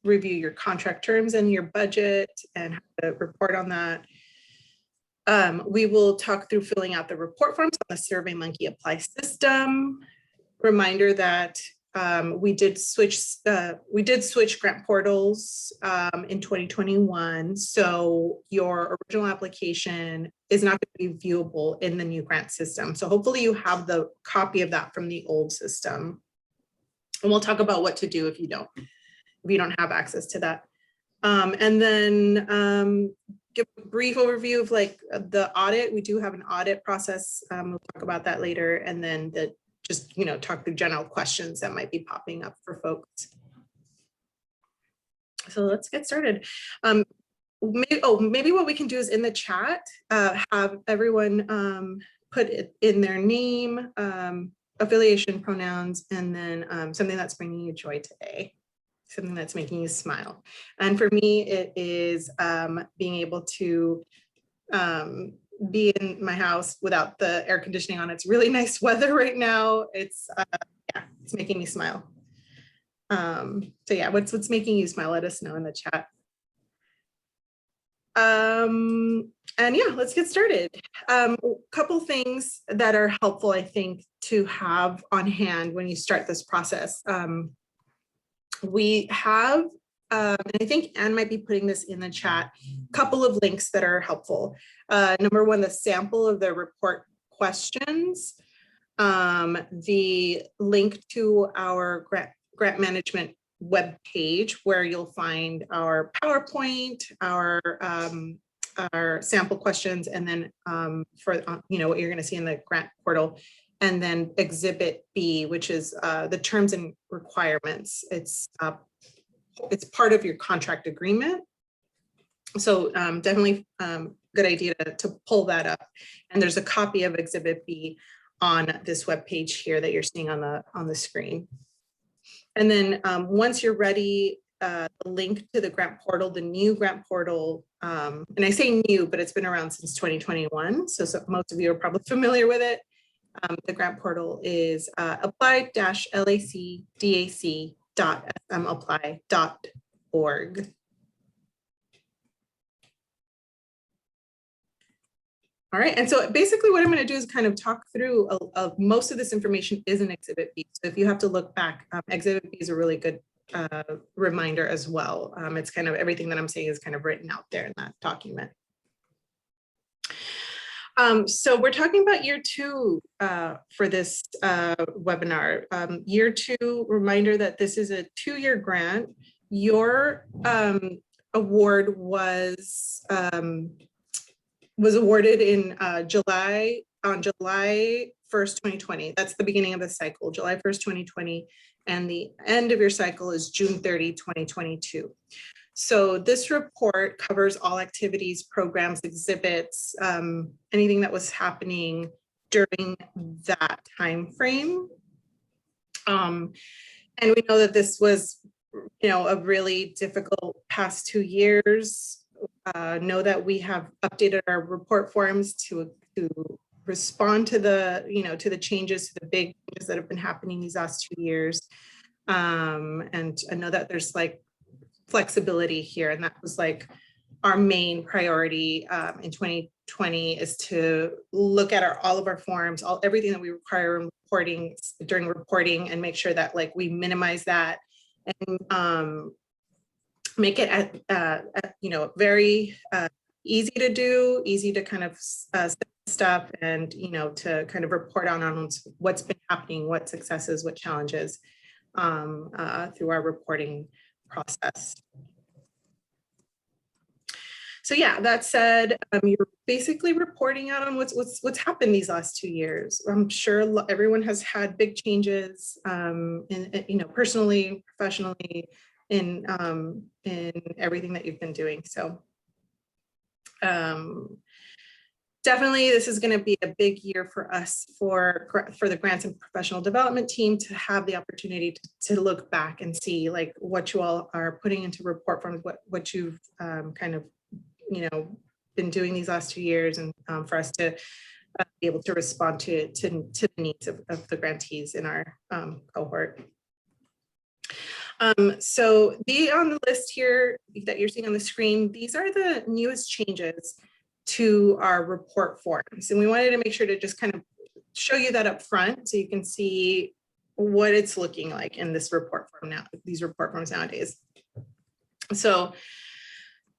review your contract terms and your budget and how to report on that. We will talk through filling out the report forms on the SurveyMonkey Apply system. Reminder that we did switch grant portals in 2021. So your original application is not going to be viewable in the new grant system. So hopefully you have the copy of that from the old system. And we'll talk about what to do if you don't have access to that. And then give a brief overview of like the audit. We do have an audit process. We'll talk about that later. And then just talk through general questions that might be popping up for folks. So let's get started. Maybe what we can do is in the chat, have everyone put it in their name, affiliation, pronouns, and then something that's bringing you joy today, something that's making you smile. And for me, it is being able to be in my house without the air conditioning on. It's really nice weather right now. It's making me smile. So yeah, what's making you smile? Let us know in the chat. And yeah, let's get started. A couple things that are helpful, I think, to have on hand when you start this process. We have, and I think Anne might be putting this in the chat, a couple of links that are helpful. Number one, the sample of the report questions, the link to our grant management web page where you'll find our PowerPoint, our sample questions, and then for what you're going to see in the grant portal, and then Exhibit B, which is the terms and requirements. It's part of your contract agreement. So definitely good idea to pull that up. And there's a copy of Exhibit B on this web page here that you're seeing on the screen. And then once you're ready, the link to the grant portal, the new grant portal, and I say new, but it's been around since 2021. So most of you are probably familiar with it. The grant portal is apply-lacdac.smapply.org. All right, and so basically what I'm going to do is kind of talk through most of this information is in Exhibit B. So if you have to look back, Exhibit B is a really good reminder as well. It's kind of everything that I'm saying is kind of written out there in that document. So we're talking about year 2 for this webinar. Year 2, reminder that this is a 2-year grant. Your award was awarded in July 1st, 2020. That's the beginning of the cycle, July 1st, 2020. And the end of your cycle is June 30, 2022. So this report covers all activities, programs, exhibits, anything that was happening during that time frame. And we know that this was, a really difficult past 2 years. Know that we have updated our report forms to respond to the, to the changes, to the big changes that have been happening these last 2 years. And I know that there's like flexibility here, and that was like our main priority in 2020 is to look at all of our forms, everything that we require in reporting during reporting, and make sure that like we minimize that and make it very easy to do, easy to kind of stuff, and to kind of report on what's been happening, what successes, what challenges through our reporting process. So yeah, that said, you're basically reporting out on what's happened these last 2 years. I'm sure everyone has had big changes, personally, professionally, in everything that you've been doing. So definitely, this is going to be a big year for us for the grants and professional development team to have the opportunity to look back and see like what you all are putting into report forms, what you've kind of been doing these last 2 years, and for us to be able to respond to the needs of the grantees in our cohort. So on the list here that you're seeing on the screen, these are the newest changes to our report forms. And we wanted to make sure to just kind of show you that up front so you can see what it's looking like in this report form now, these report forms nowadays. So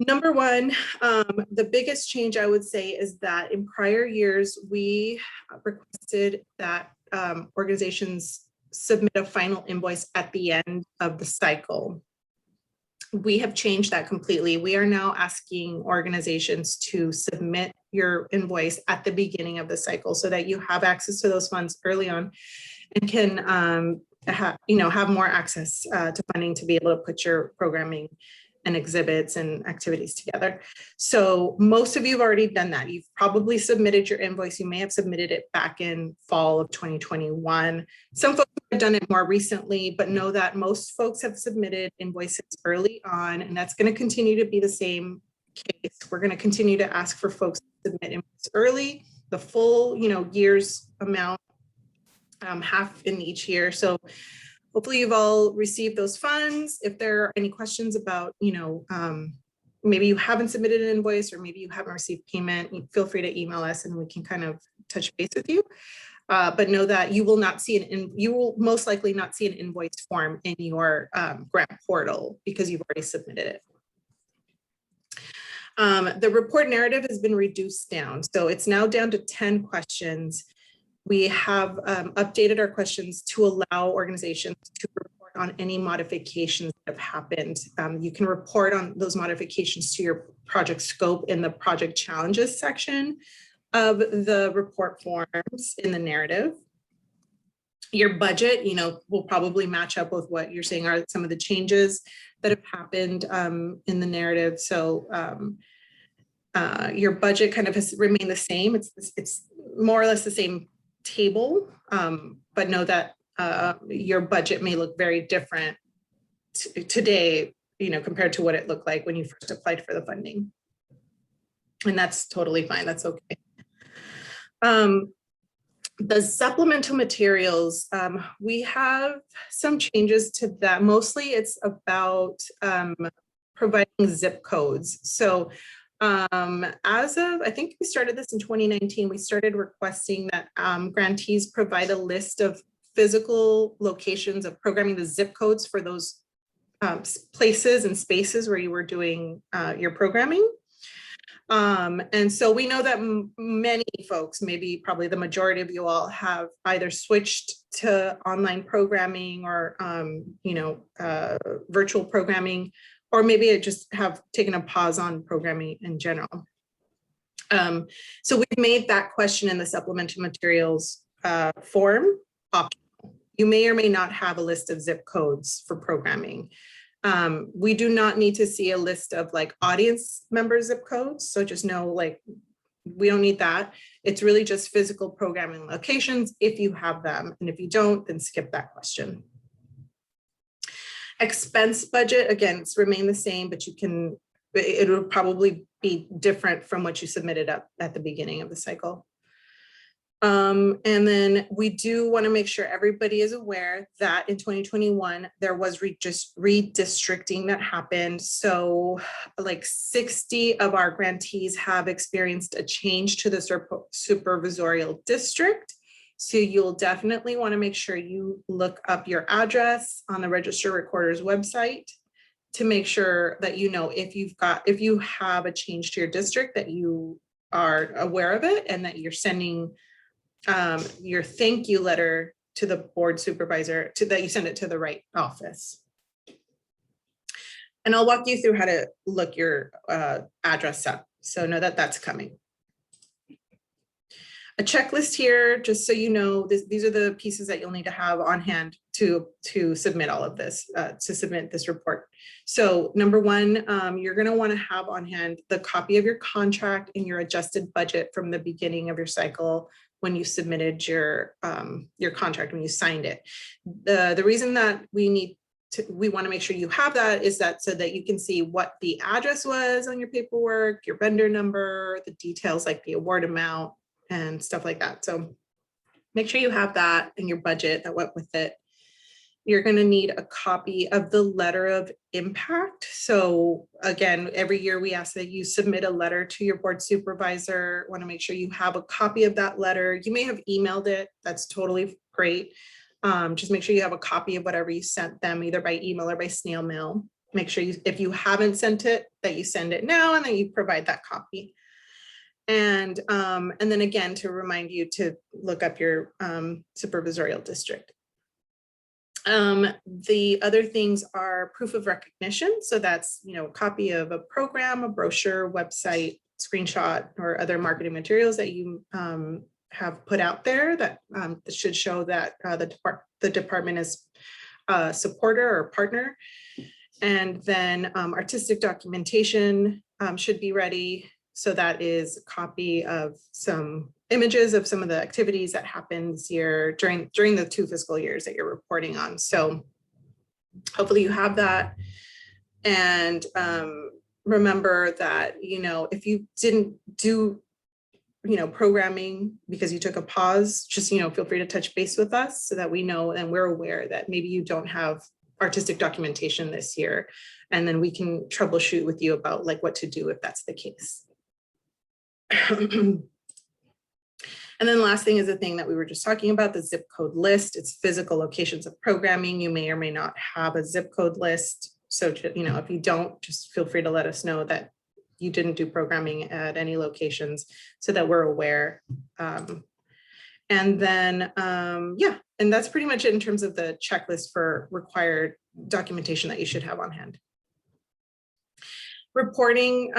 number one, the biggest change I would say is that in prior years, we requested that organizations submit a final invoice at the end of the cycle. We have changed that completely. We are now asking organizations to submit your invoice at the beginning of the cycle so that you have access to those funds early on and can have more access to funding to be able to put your programming and exhibits and activities together. So most of you have already done that. You've probably submitted your invoice. You may have submitted it back in fall of 2021. Some folks have done it more recently, but know that most folks have submitted invoices early on, and that's going to continue to be the same case. We're going to continue to ask for folks to submit invoices early, the full, year's amount, half in each year. So hopefully you've all received those funds. If there are any questions about, maybe you haven't submitted an invoice or maybe you haven't received payment, feel free to email us and we can kind of touch base with you. But know that you will most likely not see an invoice form in your grant portal because you've already submitted it. The report narrative has been reduced down. So it's now down to 10 questions. We have updated our questions to allow organizations to report on any modifications that have happened. You can report on those modifications to your project scope in the project challenges section of the report forms in the narrative. Your budget, will probably match up with what you're saying are some of the changes that have happened in the narrative. So your budget kind of has remained the same. It's more or less the same table, but know that your budget may look very different today, compared to what it looked like when you first applied for the funding. And that's totally fine. That's okay. The supplemental materials, we have some changes to that. Mostly it's about providing zip codes. So as of, I think we started this in 2019, we started requesting that grantees provide a list of physical locations of programming, the zip codes for those places and spaces where you were doing your programming. And so we know that many folks, maybe probably the majority of you all, have either switched to online programming or, virtual programming, or maybe it just have taken a pause on programming in general. So we've made that question in the supplemental materials form optional. You may or may not have a list of zip codes for programming. We do not need to see a list of like audience member zip codes. So just know, we don't need that. It's really just physical programming locations if you have them. And if you don't, then skip that question. Expense budget, again, it's remained the same, but it will probably be different from what you submitted up at the beginning of the cycle. And then we do want to make sure everybody is aware that in 2021, there was just redistricting that happened. So like 60 of our grantees have experienced a change to the supervisorial district. So you'll definitely want to make sure you look up your address on the Register Recorder's website to make sure that you know if you have a change to your district, that you are aware of it and that you're sending your thank you letter to the board supervisor, that you send it to the right office. And I'll walk you through how to look your address up. So know that that's coming. A checklist here, just so you know, these are the pieces that you'll need to have on hand to submit all of this, to submit this report. So number one, you're going to want to have on hand the copy of your contract and your adjusted budget from the beginning of your cycle when you submitted your contract, when you signed it. The reason that we want to make sure you have that is that so that you can see what the address was on your paperwork, your vendor number, the details like the award amount and stuff like that. So make sure you have that in your budget that went with it. You're going to need a copy of the letter of impact. So again, every year we ask that you submit a letter to your board supervisor. Want to make sure you have a copy of that letter. You may have emailed it. That's totally great. Just make sure you have a copy of whatever you sent them, either by email or by snail mail. Make sure if you haven't sent it, that you send it now and then you provide that copy. And then again, to remind you to look up your supervisorial district. The other things are proof of recognition. So that's, you know, a copy of a program, a brochure, website, screenshot, or other marketing materials that you have put out there that should show that the department is a supporter or partner. And then artistic documentation should be ready. So that is a copy of some images of some of the activities that happened this year during the 2 fiscal years that you're reporting on. So hopefully you have that. And remember that, you know, if you didn't do, you know, programming because you took a pause, just, you know, feel free to touch base with us so that we know and we're aware that maybe you don't have artistic documentation this year. And then we can troubleshoot with you about like what to do if that's the case. And then the last thing is the thing that we were just talking about, the zip code list. It's physical locations of programming. You may or may not have a zip code list. So, you know, if you don't, just feel free to let us know that you didn't do programming at any locations so that we're aware. And then, yeah, and that's pretty much it in terms of the checklist for required documentation that you should have on hand. Reporting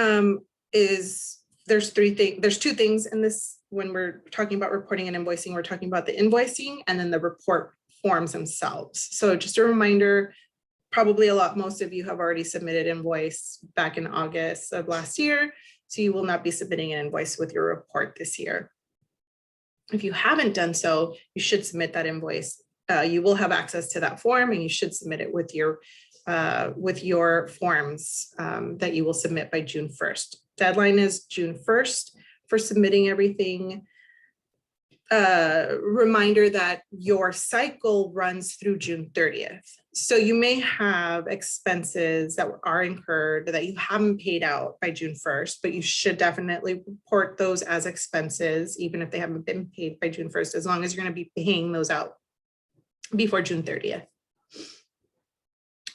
there's 2 things in this. When we're talking about reporting and invoicing, we're talking about the invoicing and then the report forms themselves. So just a reminder, probably most of you have already submitted invoice back in August of last year. So you will not be submitting an invoice with your report this year. If you haven't done so, you should submit that invoice. You will have access to that form and you should submit it with your forms that you will submit by June 1st. Deadline is June 1st for submitting everything. Reminder that your cycle runs through June 30th. So you may have expenses that are incurred that you haven't paid out by June 1st, but you should definitely report those as expenses, even if they haven't been paid by June 1st, as long as you're going to be paying those out before June 30th.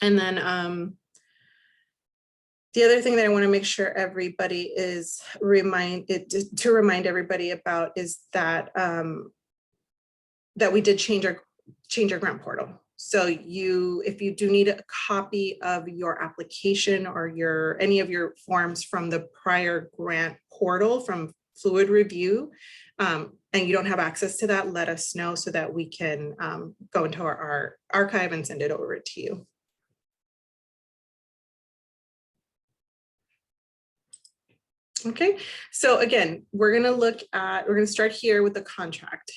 And then the other thing that I want to make sure everybody is remind everybody about is that that we did change our grant portal. So if you do need a copy of your application or any of your forms from the prior grant portal from Fluid Review, and you don't have access to that, let us know so that we can go into our archive and send it over to you. Okay, so again, we're going to start here with the contract.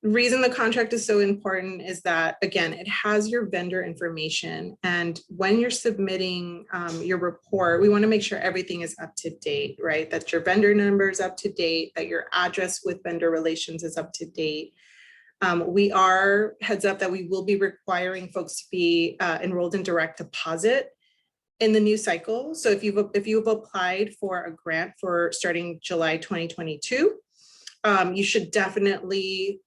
Reason the contract is so important is that, again, it has your vendor information. And when you're submitting your report, we want to make sure everything is up to date, right? That your vendor number is up to date, that your address with vendor relations is up to date. We are, heads up, that we will be requiring folks to be enrolled in direct deposit in the new cycle. So if you've applied for a grant for starting July 2022, You should definitely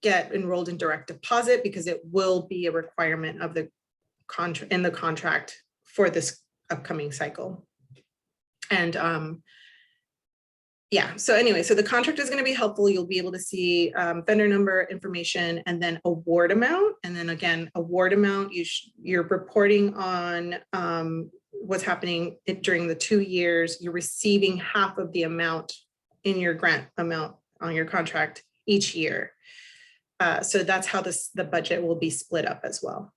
get enrolled in direct deposit because it will be a requirement of the contract in the contract for this upcoming cycle. And yeah, so anyway, so the contract is going to be helpful. You'll be able to see vendor number information and then award amount. And then again, award amount, you're reporting on what's happening during the 2 years. You're receiving half of the amount in your grant amount on your contract each year. So that's how the budget will be split up as well.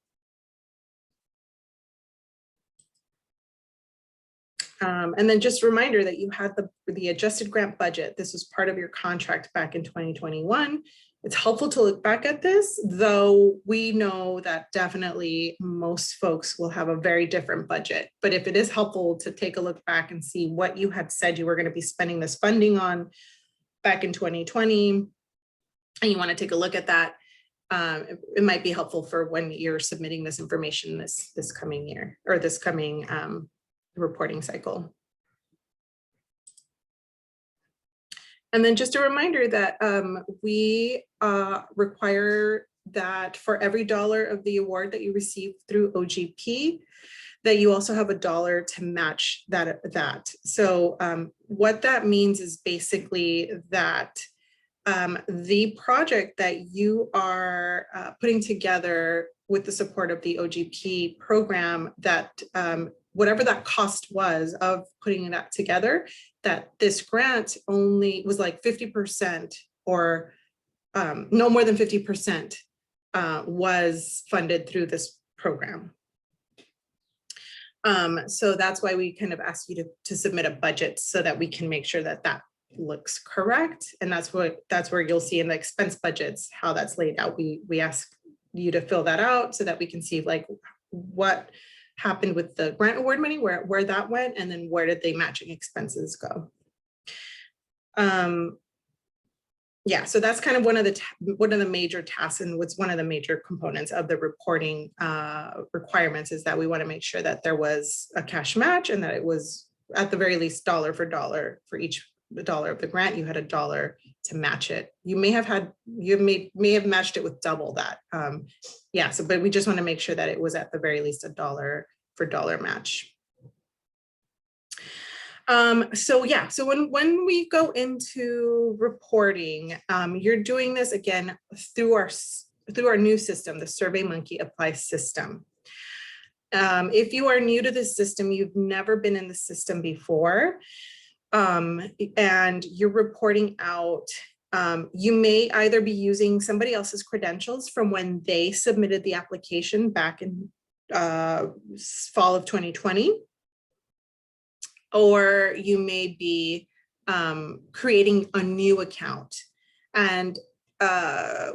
And then just a reminder that you had the adjusted grant budget. This was part of your contract back in 2021. It's helpful to look back at this, though we know that definitely most folks will have a very different budget. But if it is helpful to take a look back and see what you had said you were going to be spending this funding on back in 2020, and you want to take a look at that, it might be helpful for when you're submitting this information this coming year or this coming reporting cycle. And then just a reminder that we require that for every dollar of the award that you receive through OGP, that you also have $1 to match that. So what that means is basically that the project that you are putting together with the support of the OGP program, that whatever that cost was of putting that together, that this grant only was like 50% or no more than 50% was funded through this program. So that's why we kind of ask you to submit a budget so that we can make sure that that looks correct. And that's where you'll see in the expense budgets how that's laid out. We ask you to fill that out so that we can see like what happened with the grant award money, where that went, and then where did the matching expenses go. Yeah, so that's kind of one of the major tasks, and what's one of the major components of the reporting requirements is that we want to make sure that there was a cash match and that it was at the very least dollar for dollar for each dollar of the grant. You had $1 to match it. You may have matched it with double that. Yeah, so but we just want to make sure that it was at the very least $1 for dollar match. So yeah, so when we go into reporting, you're doing this again through our new system, the SurveyMonkey Apply system. If you are new to this system, you've never been in the system before, and you're reporting out, you may either be using somebody else's credentials from when they submitted the application back in fall of 2020, or you may be creating a new account. And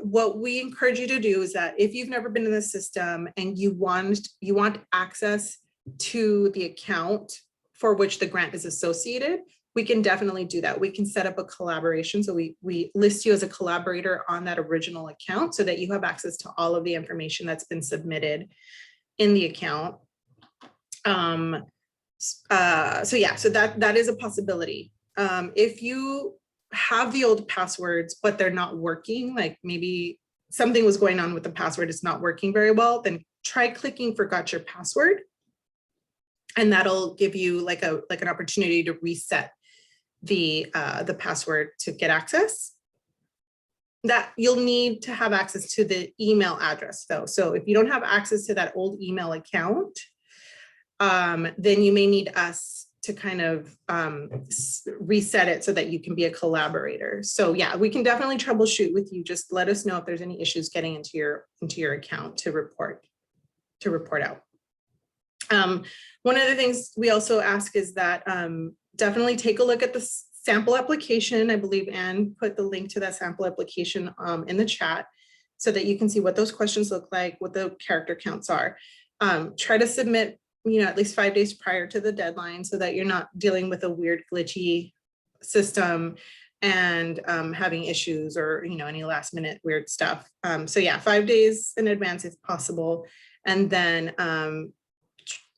what we encourage you to do is that if you've never been in the system and you want access to the account for which the grant is associated, we can definitely do that. We can set up a collaboration. So we list you as a collaborator on that original account so that you have access to all of the information that's been submitted in the account. So yeah, so that is a possibility. If you have the old passwords, but they're not working, like maybe something was going on with the password, it's not working very well, then try clicking forgot your password. And that'll give you like an opportunity to reset the password to get access. That you'll need to have access to the email address though. So if you don't have access to that old email account, then you may need us to kind of reset it so that you can be a collaborator. So yeah, we can definitely troubleshoot with you. Just let us know if there's any issues getting into your account to report out. One of the things we also ask is that definitely take a look at the sample application. I believe Anne put the link to that sample application in the chat so that you can see what those questions look like, what the character counts are. Try to submit at least 5 days prior to the deadline so that you're not dealing with a weird glitchy system and having issues or any last minute weird stuff. So yeah, 5 days in advance if possible. And then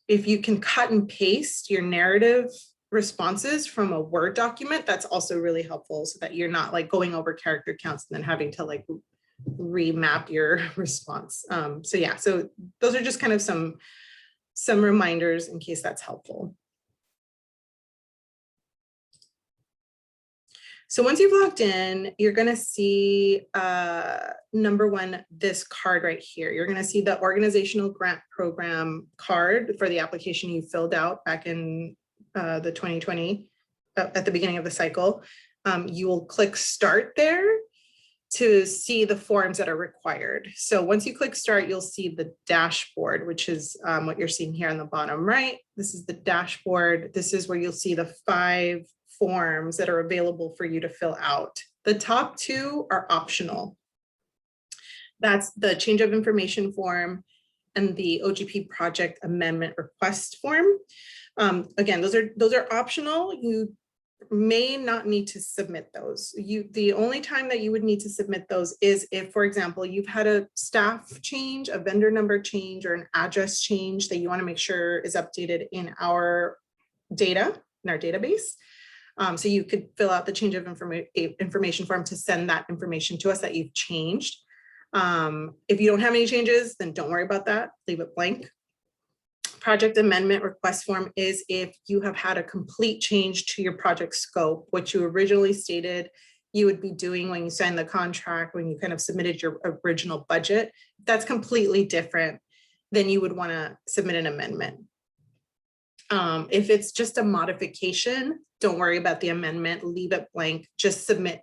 if you can cut and paste your narrative responses from a Word document, that's also really helpful so that you're not like going over character counts and then having to like remap your response. So yeah, so those are just kind of some reminders in case that's helpful. So once you've logged in, you're going to see number one, this card right here. You're going to see the organizational grant program card for the application you filled out back in the 2020 at the beginning of the cycle. You will click start there to see the forms that are required. So once you click start, you'll see the dashboard, which is what you're seeing here on the bottom right. This is the dashboard. This is where you'll see the 5 forms that are available for you to fill out. The top 2 are optional. That's the change of information form and the OGP project amendment request form. Again, those are optional. You may not need to submit those. The only time that you would need to submit those is if, for example, you've had a staff change, a vendor number change, or an address change that you want to make sure is updated in our data, in our database. So you could fill out the change of information form to send that information to us that you've changed. If you don't have any changes, then don't worry about that, leave it blank. Project amendment request form is if you have had a complete change to your project scope, what you originally stated you would be doing when you signed the contract, when you kind of submitted your original budget. That's completely different than you would want to submit an amendment. If it's just a modification, don't worry about the amendment, leave it blank, just submit,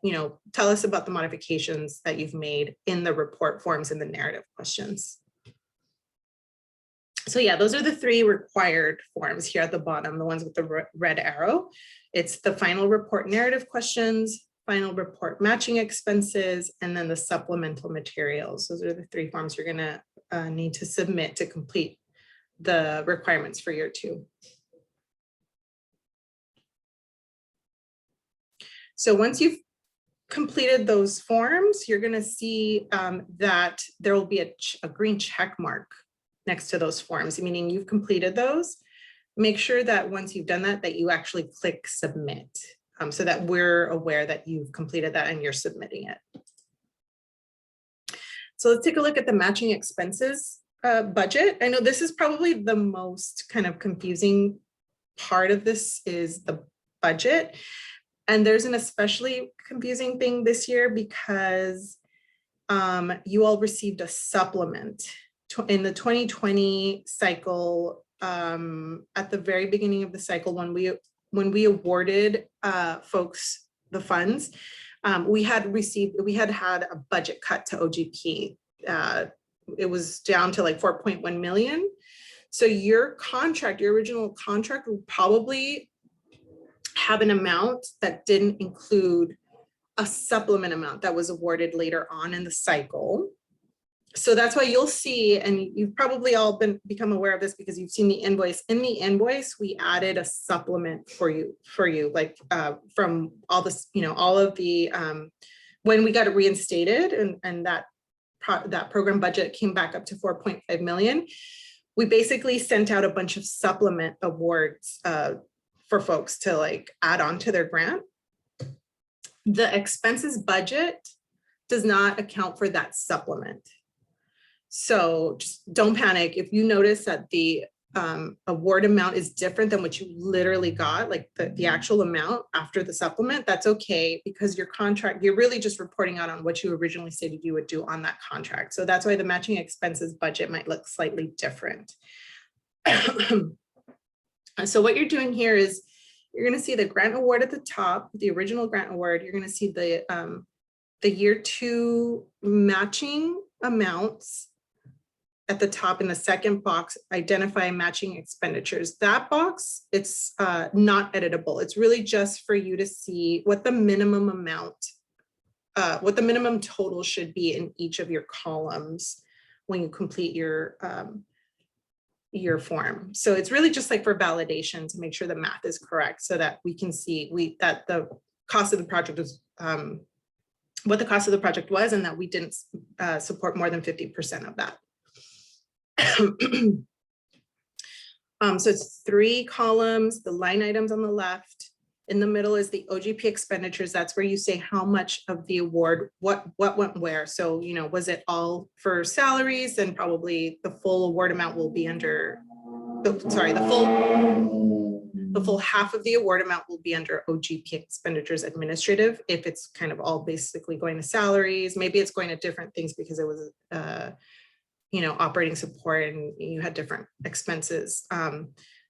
tell us about the modifications that you've made in the report forms and the narrative questions. So yeah, those are the 3 required forms here at the bottom, the ones with the red arrow. It's the final report narrative questions, final report matching expenses, and then the supplemental materials. Those are the 3 forms you're gonna need to submit to complete the requirements for year 2. So once you've completed those forms, you're going to see that there will be a green check mark next to those forms, meaning you've completed those. Make sure that once you've done that, that you actually click submit so that we're aware that you've completed that and you're submitting it. So let's take a look at the matching expenses budget. I know this is probably the most kind of confusing part of this is the budget. And there's an especially confusing thing this year because you all received a supplement in the 2020 cycle. At the very beginning of the cycle, when we awarded folks the funds, we had had a budget cut to OGP. It was down to like 4.1 million. So your original contract will probably have an amount that didn't include a supplement amount that was awarded later on in the cycle. So that's why you'll see, and you've probably all become aware of this because you've seen the invoice. In the invoice, we added a supplement for you, like from all this, all of the, when we got it reinstated and that program budget came back up to 4.5 million, we basically sent out a bunch of supplement awards for folks to like add on to their grant. The expenses budget does not account for that supplement. So just don't panic. If you notice that the award amount is different than what you literally got, like the actual amount after the supplement, that's okay because your contract, you're really just reporting out on what you originally stated you would do on that contract. So that's why the matching expenses budget might look slightly different. So what you're doing here is you're going to see the grant award at the top, the original grant award. You're going to see the year 2 matching amounts at the top in the second box, identify matching expenditures. That box, it's not editable. It's really just for you to see what the minimum amount, what the minimum total should be in each of your columns when you complete your form. So it's really just like for validation to make sure the math is correct so that we can see that the cost of the project was what the cost of the project was and that we didn't support more than 50% of that. So it's 3 columns, the line items on the left. In the middle is the OGP expenditures. That's where you say how much of the award, what went where. So, you know, was it all for salaries? Then probably the full award amount will be under, the full half of the award amount will be under OGP expenditures administrative. If it's kind of all basically going to salaries, maybe it's going to different things because it was, you know, operating support and you had different expenses.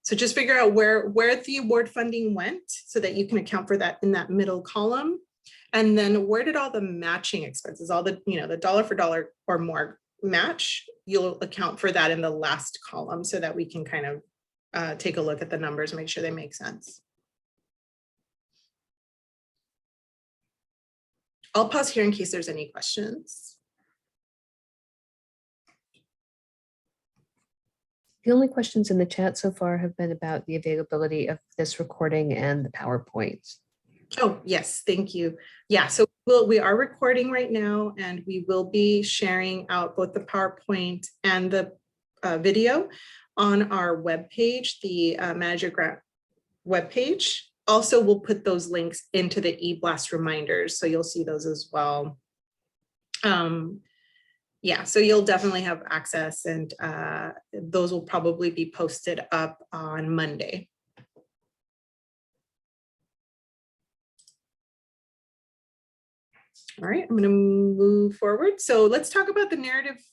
So just figure out where the award funding went so that you can account for that in that middle column. And then where did all the matching expenses, all the, you know, the dollar for dollar or more match, you'll account for that in the last column so that we can kind of take a look at the numbers and make sure they make sense. I'll pause here in case there's any questions. The only questions in the chat so far have been about the availability of this recording and the PowerPoint. Oh, yes, thank you. Yeah, so we are recording right now and we will be sharing out both the PowerPoint and the video on our webpage, the Manager Grant webpage. Also, we'll put those links into the eBlast reminders, so you'll see those as well. Yeah, so you'll definitely have access and those will probably be posted up on Monday. All right, I'm going to move forward. So let's talk about the narrative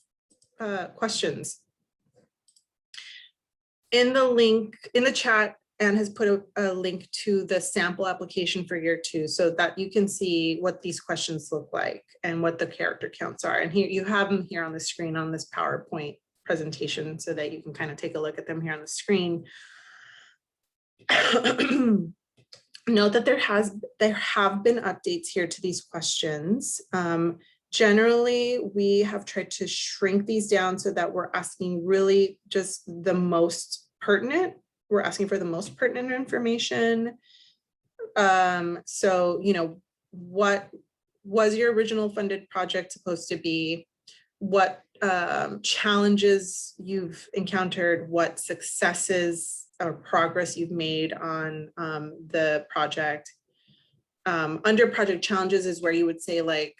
questions. In the link in the chat, Anne has put a link to the sample application for year 2 so that you can see what these questions look like and what the character counts are. And here you have them here on the screen on this PowerPoint presentation so that you can kind of take a look at them here on the screen. Note that there have been updates here to these questions. Generally, we have tried to shrink these down so that we're asking really just the most pertinent. We're asking for the most pertinent information. So, you know, what was your original funded project supposed to be? What challenges you've encountered? What successes or progress you've made on the project? Under project challenges is where you would say, like,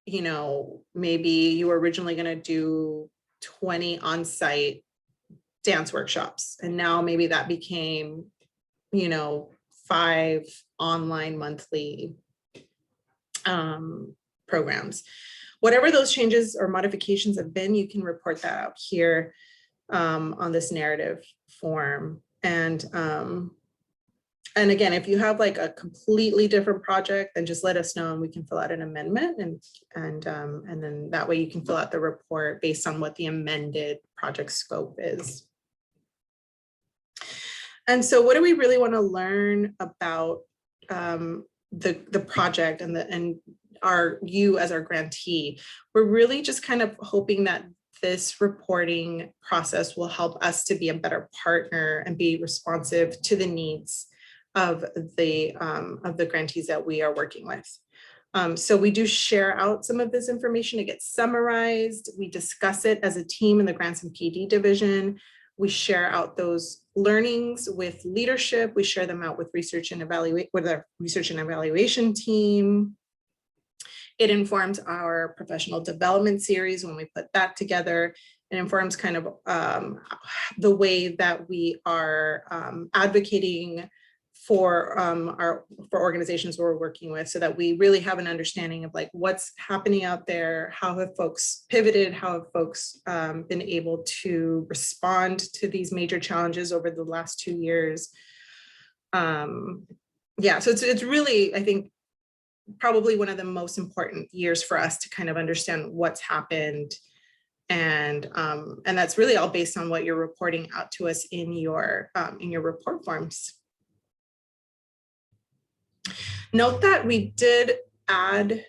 you know, maybe you were originally going to do 20 on-site dance workshops, and now maybe that became, you know, 5 online monthly programs. Whatever those changes or modifications have been, you can report that out here on this narrative form. And again, if you have like a completely different project, then just let us know and we can fill out an amendment, and then that way you can fill out the report based on what the amended project scope is. And so what do we really want to learn about the project and you as our grantee? We're really just kind of hoping that this reporting process will help us to be a better partner and be responsive to the needs of the grantees that we are working with. So we do share out some of this information. It gets summarized. We discuss it as a team in the Grants and PD division. We share out those learnings with leadership. We share them out with research and our research and evaluation team. It informs our professional development series when we put that together. It informs kind of the way that we are advocating for organizations we're working with, so that we really have an understanding of like what's happening out there, how have folks pivoted, how have folks been able to respond to these major challenges over the last 2 years. Yeah, so it's really, I think, probably one of the most important years for us to kind of understand what's happened. And that's really all based on what you're reporting out to us in your report forms. Note that we did add,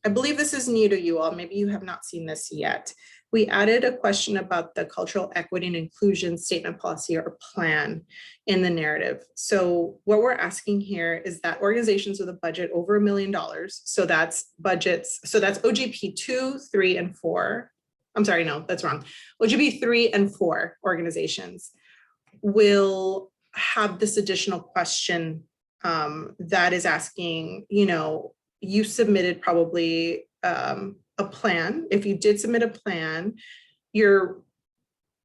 I believe this is new to you all, maybe you have not seen this yet. We added a question about the cultural equity and inclusion statement, policy, or plan in the narrative. So what we're asking here is that organizations with a budget over $1 million, so that's budgets, so that's OGP 2, 3, and 4. I'm sorry, no, that's wrong. OGP 3 and 4 organizations. will have this additional question that is asking, you submitted probably a plan. If you did submit a plan, you're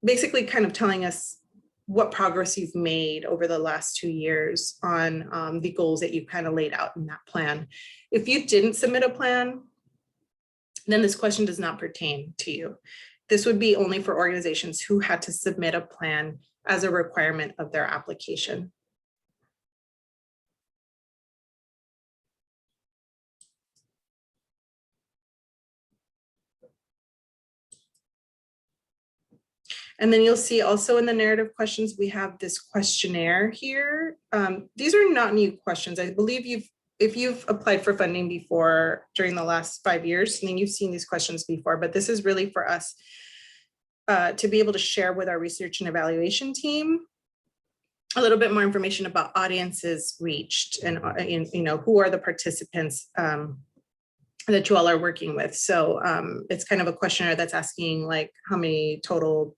basically kind of telling us what progress you've made over the last 2 years on the goals that you kind of laid out in that plan. If you didn't submit a plan, then this question does not pertain to you. This would be only for organizations who had to submit a plan as a requirement of their application. And then you'll see also in the narrative questions, we have this questionnaire here. These are not new questions. I believe if you've applied for funding before during the last 5 years, then you've seen these questions before, but this is really for us to be able to share with our research and evaluation team a little bit more information about audiences reached and who are the participants that you all are working with. So it's kind of a questionnaire that's asking like how many total,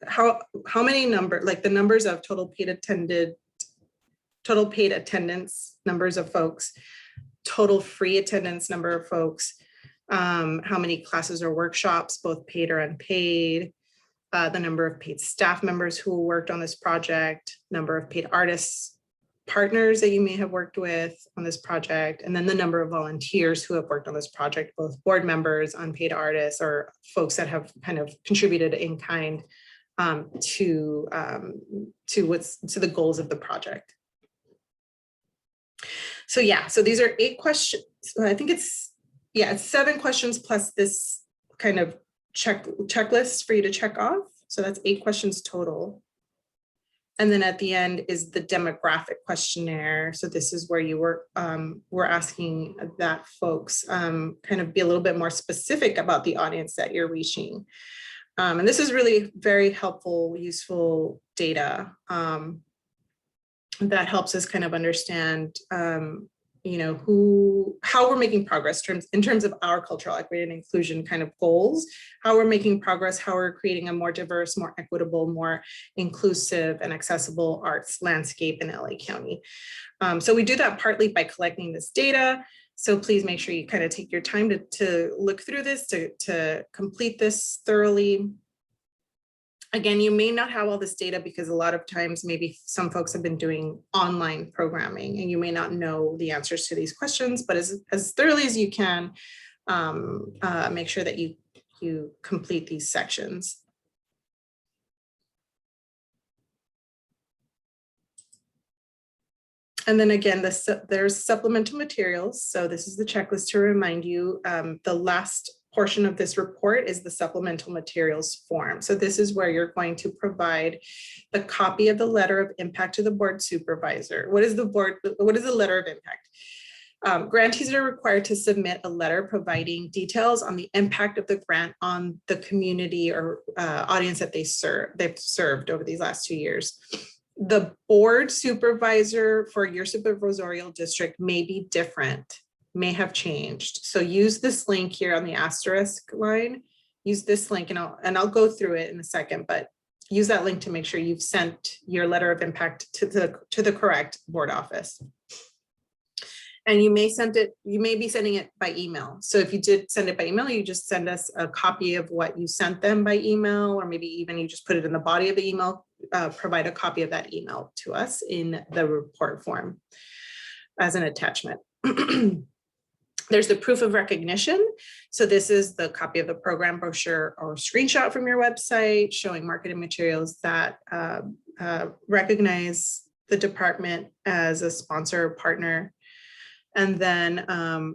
how many the numbers of total paid attendance numbers of folks, total free attendance number of folks, how many classes or workshops, both paid or unpaid, the number of paid staff members who worked on this project, number of paid artists, partners that you may have worked with on this project, and then the number of volunteers who have worked on this project, both board members, unpaid artists, or folks that have kind of contributed in kind to the goals of the project. So yeah, so these are 8 questions. I think it's 7 questions plus this kind of checklist for you to check off. So that's 8 questions total. And then at the end is the demographic questionnaire. So this is where you we're asking that folks kind of be a little bit more specific about the audience that you're reaching. And this is really very helpful, useful data that helps us kind of understand how we're making progress in terms of our cultural equity and inclusion kind of goals, how we're making progress, how we're creating a more diverse, more equitable, more inclusive and accessible arts landscape in LA County. So we do that partly by collecting this data. So please make sure you kind of take your time to look through this, to complete this thoroughly. Again, you may not have all this data because a lot of times maybe some folks have been doing online programming and you may not know the answers to these questions, but as thoroughly as you can, make sure that you complete these sections. And then again, there's supplemental materials. So this is the checklist to remind you. The last portion of this report is the supplemental materials form. So this is where you're going to provide the copy of the letter of impact to the board supervisor. What is the letter of impact? Grantees are required to submit a letter providing details on the impact of the grant on the community or audience that they've served over these last 2 years. The board supervisor for your supervisorial district may be different, may have changed. So use this link here on the asterisk line. Use this link and I'll go through it in a second, but use that link to make sure you've sent your letter of impact to the correct board office. And you may be sending it by email. So if you did send it by email, you just send us a copy of what you sent them by email, or maybe even you just put it in the body of the email, provide a copy of that email to us in the report form as an attachment. There's the proof of recognition. So this is the copy of the program brochure or screenshot from your website showing marketing materials that recognize the department as a sponsor or partner. And then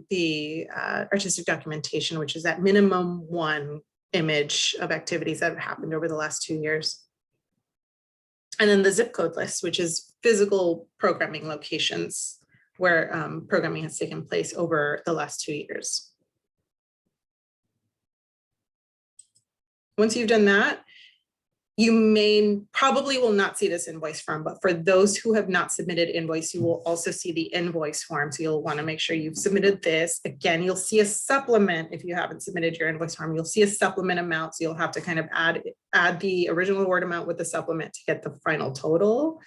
the artistic documentation, which is that minimum 1 image of activities that have happened over the last 2 years. And then the zip code list, which is physical programming locations where programming has taken place over the last 2 years. Once you've done that, you probably will not see this invoice form, but for those who have not submitted invoice, you will also see the invoice form. So you'll want to make sure you've submitted this. Again, you'll see a supplement if you haven't submitted your invoice form. You'll see a supplement amount. So you'll have to kind of add the original award amount with the supplement to get the final total.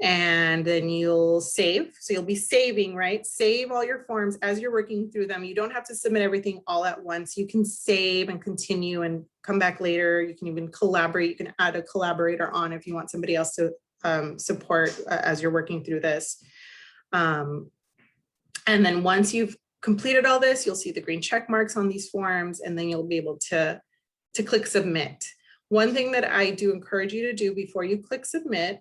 And then you'll save. So you'll be saving, right? Save all your forms as you're working through them. You don't have to submit everything all at once. You can save and continue and come back later. You can even collaborate. You can add a collaborator on if you want somebody else to support as you're working through this. And then once you've completed all this, you'll see the green check marks on these forms, and then you'll be able to click submit. One thing that I do encourage you to do before you click submit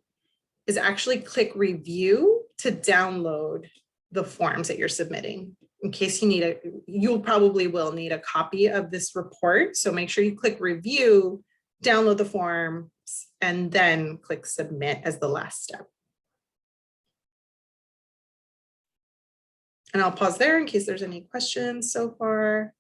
is actually click review to download the forms that you're submitting. In case you need you probably will need a copy of this report. So make sure you click review, download the forms, and then click submit as the last step. And I'll pause there in case there's any questions so far.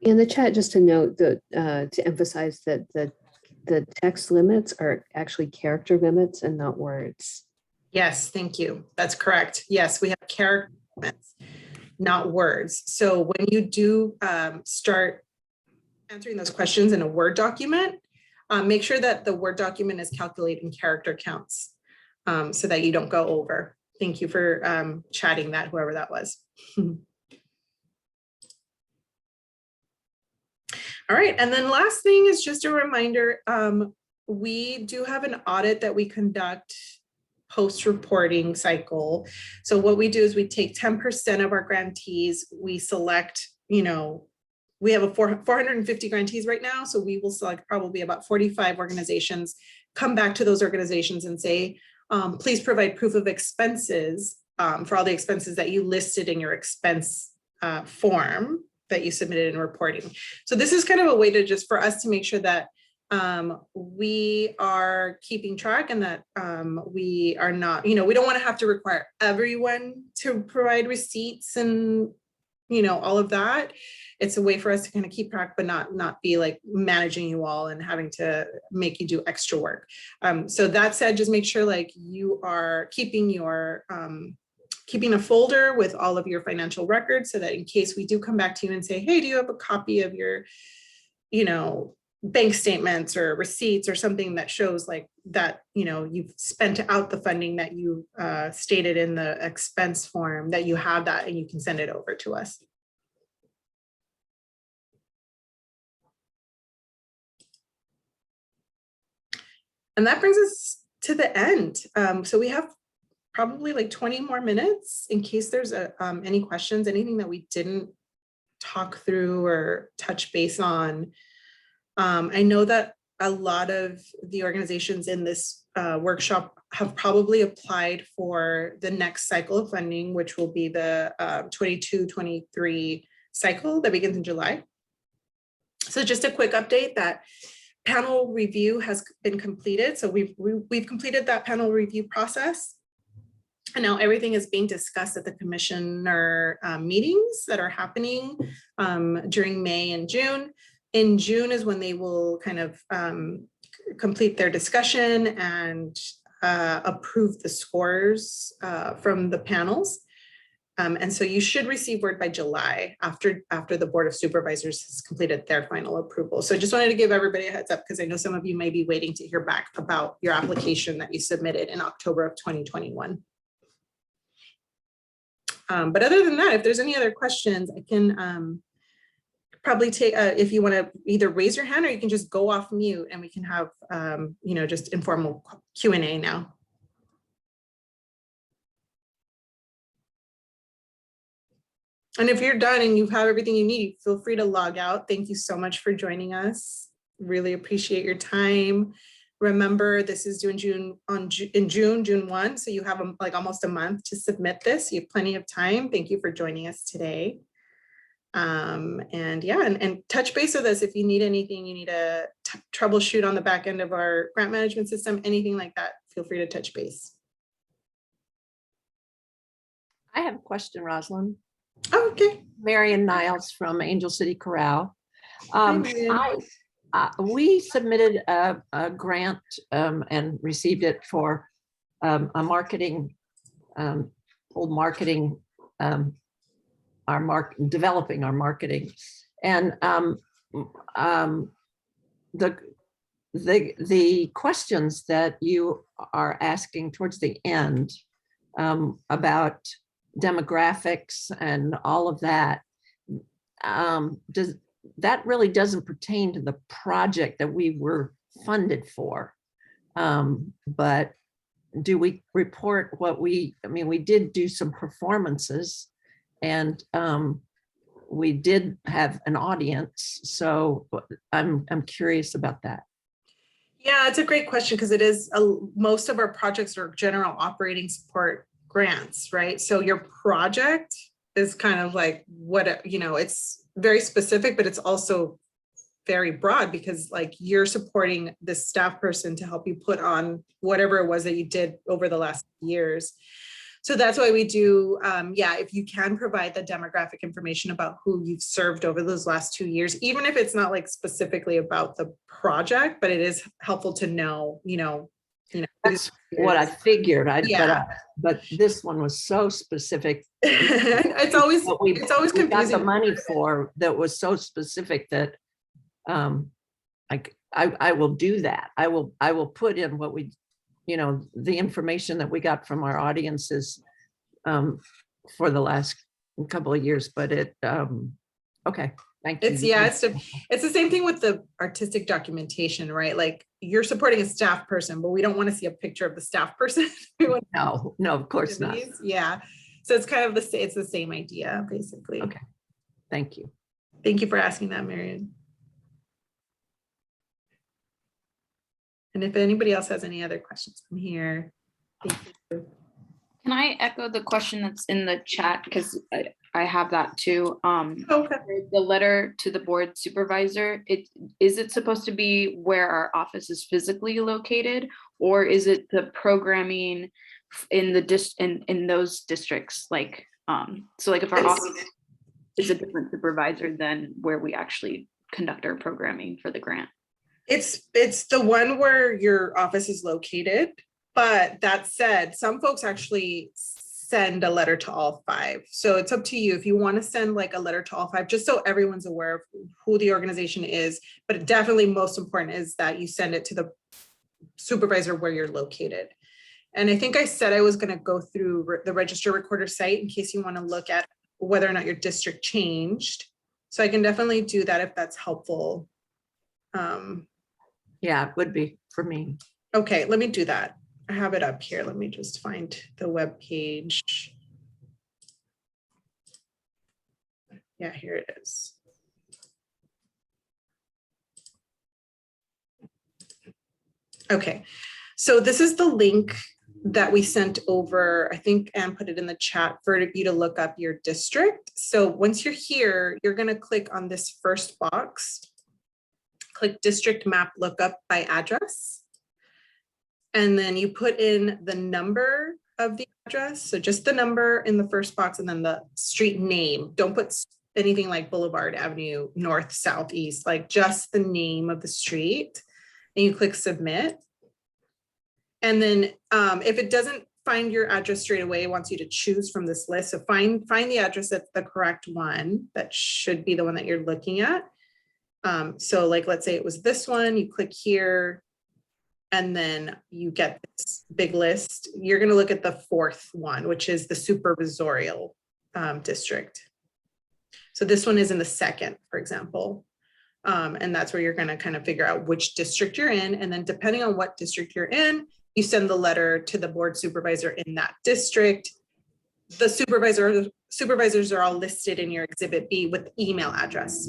In the chat, just to note that to emphasize that the text limits are actually character limits and not words. Yes, thank you. That's correct. Yes, we have character limits, not words. So when you do start answering those questions in a Word document, make sure that the Word document is calculating character counts so that you don't go over. Thank you for chatting that, whoever that was. All right, and then last thing is just a reminder, we do have an audit that we conduct post-reporting cycle. So what we do is we take 10% of our grantees, we select, we have a 450 grantees right now, so we will select probably about 45 organizations, come back to those organizations and say, please provide proof of expenses for all the expenses that you listed in your expense form that you submitted in reporting. So this is kind of a way to just for us to make sure that we are keeping track and that we are not, we don't want to have to require everyone to provide receipts and, all of that. It's a way for us to kind of keep track, but not be like managing you all and having to make you do extra work. So that said, just make sure like you are keeping your keeping a folder with all of your financial records so that in case we do come back to you and say, hey, do you have a copy of your, bank statements or receipts or something that shows like that, you've spent out the funding that you stated in the expense form, that you have that and you can send it over to us. And that brings us to the end. So we have probably like 20 more minutes in case there's any questions, anything that we didn't talk through or touch base on. I know that a lot of the organizations in this workshop have probably applied for the next cycle of funding, which will be the 22-23 cycle that begins in July. So just a quick update that panel review has been completed. So we've completed that panel review process. And now everything is being discussed at the commissioner meetings that are happening during May and June. In June is when they will kind of complete their discussion and approve the scores from the panels. And so you should receive word by July after the Board of Supervisors has completed their final approval. So I just wanted to give everybody a heads up because I know some of you may be waiting to hear back about your application that you submitted in October of 2021. But other than that, if there's any other questions, I can probably take, if you want to either raise your hand or you can just go off mute and we can have, just informal Q&A now. And if you're done and you have everything you need, feel free to log out. Thank you so much for joining us. Really appreciate your time. Remember, this is due in June 1. So you have like almost a month to submit this. You have plenty of time. Thank you for joining us today. And touch base with us if you need anything, you need a troubleshoot on the back end of our grant management system, anything like that, feel free to touch base. I have a question, Rosalind. Oh, okay. Marion Niles from Angel City Corral. Hi, Marian. We submitted a grant and received it for a marketing, developing our marketing. And the questions that you are asking towards the end about demographics and all of that, that really doesn't pertain to the project that we were funded for. But do we report what we did do some performances, and we did have an audience. So I'm curious about that. Yeah, it's a great question because it is most of our projects are general operating support grants, right? So your project is kind of like what, it's very specific, but it's also very broad because like you're supporting this staff person to help you put on whatever it was that you did over the last years. So that's why we do, if you can provide the demographic information about who you've served over those last 2 years, even if it's not like specifically about the project, but it is helpful to know, That's what I figured. But this one was so specific. It's always we got confusing. the money for that was so specific that I will do that. I will put in what we, the information that we got from our audiences for the last couple of years, but okay. Thank you. It's the same thing with the artistic documentation, right? Like you're supporting a staff person, but we don't want to see a picture of the staff person. No, of course not. Yeah. So it's kind of it's the same idea, basically. Okay. Thank you. Thank you for asking that, Marian. And if anybody else has any other questions, I'm here. Thank you. Can I echo the question that's in the chat? Because I have that too. Okay. The letter to the board supervisor, is it supposed to be where our office is physically located, or is it the programming in the in those districts? Like, so like if our office is a different supervisor than where we actually conduct our programming for the grant. It's the one where your office is located, but that said, some folks actually send a letter to all 5. So it's up to you if you want to send like a letter to all 5, just so everyone's aware of who the organization is. But definitely most important is that you send it to the supervisor where you're located. And I think I said I was going to go through the Register Recorder site in case you want to look at whether or not your district changed. So I can definitely do that if that's helpful. Yeah, it would be for me. Okay, let me do that. I have it up here. Let me just find the web page. Yeah, here it is. Okay, so this is the link that we sent over. I think Anne put it in the chat for you to look up your district. So once you're here, you're going to click on this first box. Click district map lookup by address. And then you put in the number of the address. So just the number in the first box and then the street name. Don't put anything like Boulevard, Avenue, North, South, East, like just the name of the street. And you click submit. And then if it doesn't find your address straight away, it wants you to choose from this list. So find the address that's the correct one. That should be the one that you're looking at. So like, let's say it was this one, you click here, and then you get this big list. You're going to look at the 4th one, which is the supervisorial district. So this one is in the 2nd, for example. And that's where you're going to kind of figure out which district you're in. And then depending on what district you're in, you send the letter to the board supervisor in that district. The supervisors are all listed in your Exhibit B with email address.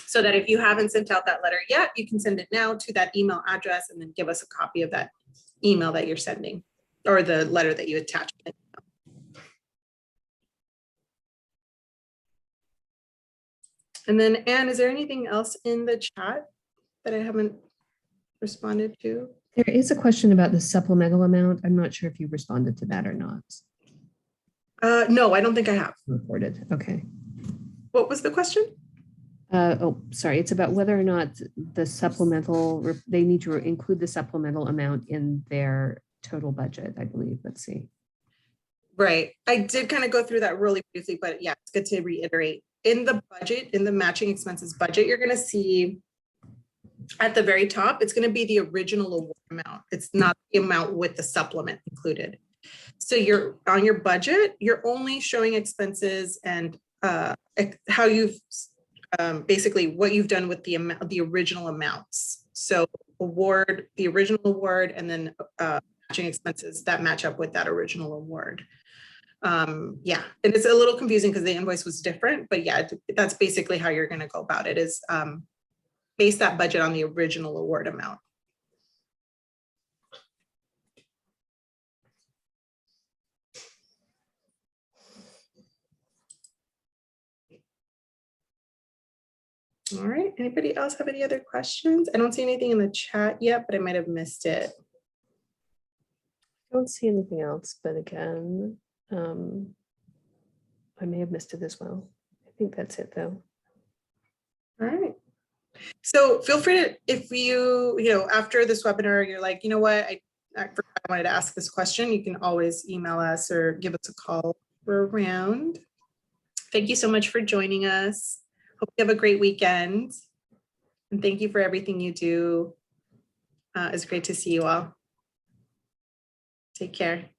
So that if you haven't sent out that letter yet, you can send it now to that email address and then give us a copy of that email that you're sending or the letter that you attach. And then Anne, is there anything else in the chat that I haven't responded to? There is a question about the supplemental amount. I'm not sure if you responded to that or not. No, I don't think I have. Reported, okay. What was the question? Oh, sorry, it's about whether or not the supplemental, they need to include the supplemental amount in their total budget, I believe. Let's see. Right. I did kind of go through that really briefly, but yeah, it's good to reiterate. In the budget, in the matching expenses budget, you're going to see at the very top, it's going to be the original award amount. It's not the amount with the supplement included. So you're on your budget, you're only showing expenses and how you've basically what you've done with the amount, the original amounts. So award, the original award, and then matching expenses that match up with that original award. Yeah, and it's a little confusing because the invoice was different, but yeah, that's basically how you're going to go about it is base that budget on the original award amount. All right, anybody else have any other questions? I don't see anything in the chat yet, but I might have missed it. I don't see anything else, but again, I may have missed it as well. I think that's it though. All right. So feel free to, if you know, after this webinar, you're like, you know what, I forgot I wanted to ask this question, you can always email us or give us a call. We're around. Thank you so much for joining us. Hope you have a great weekend. And thank you for everything you do. It's great to see you all. Take care.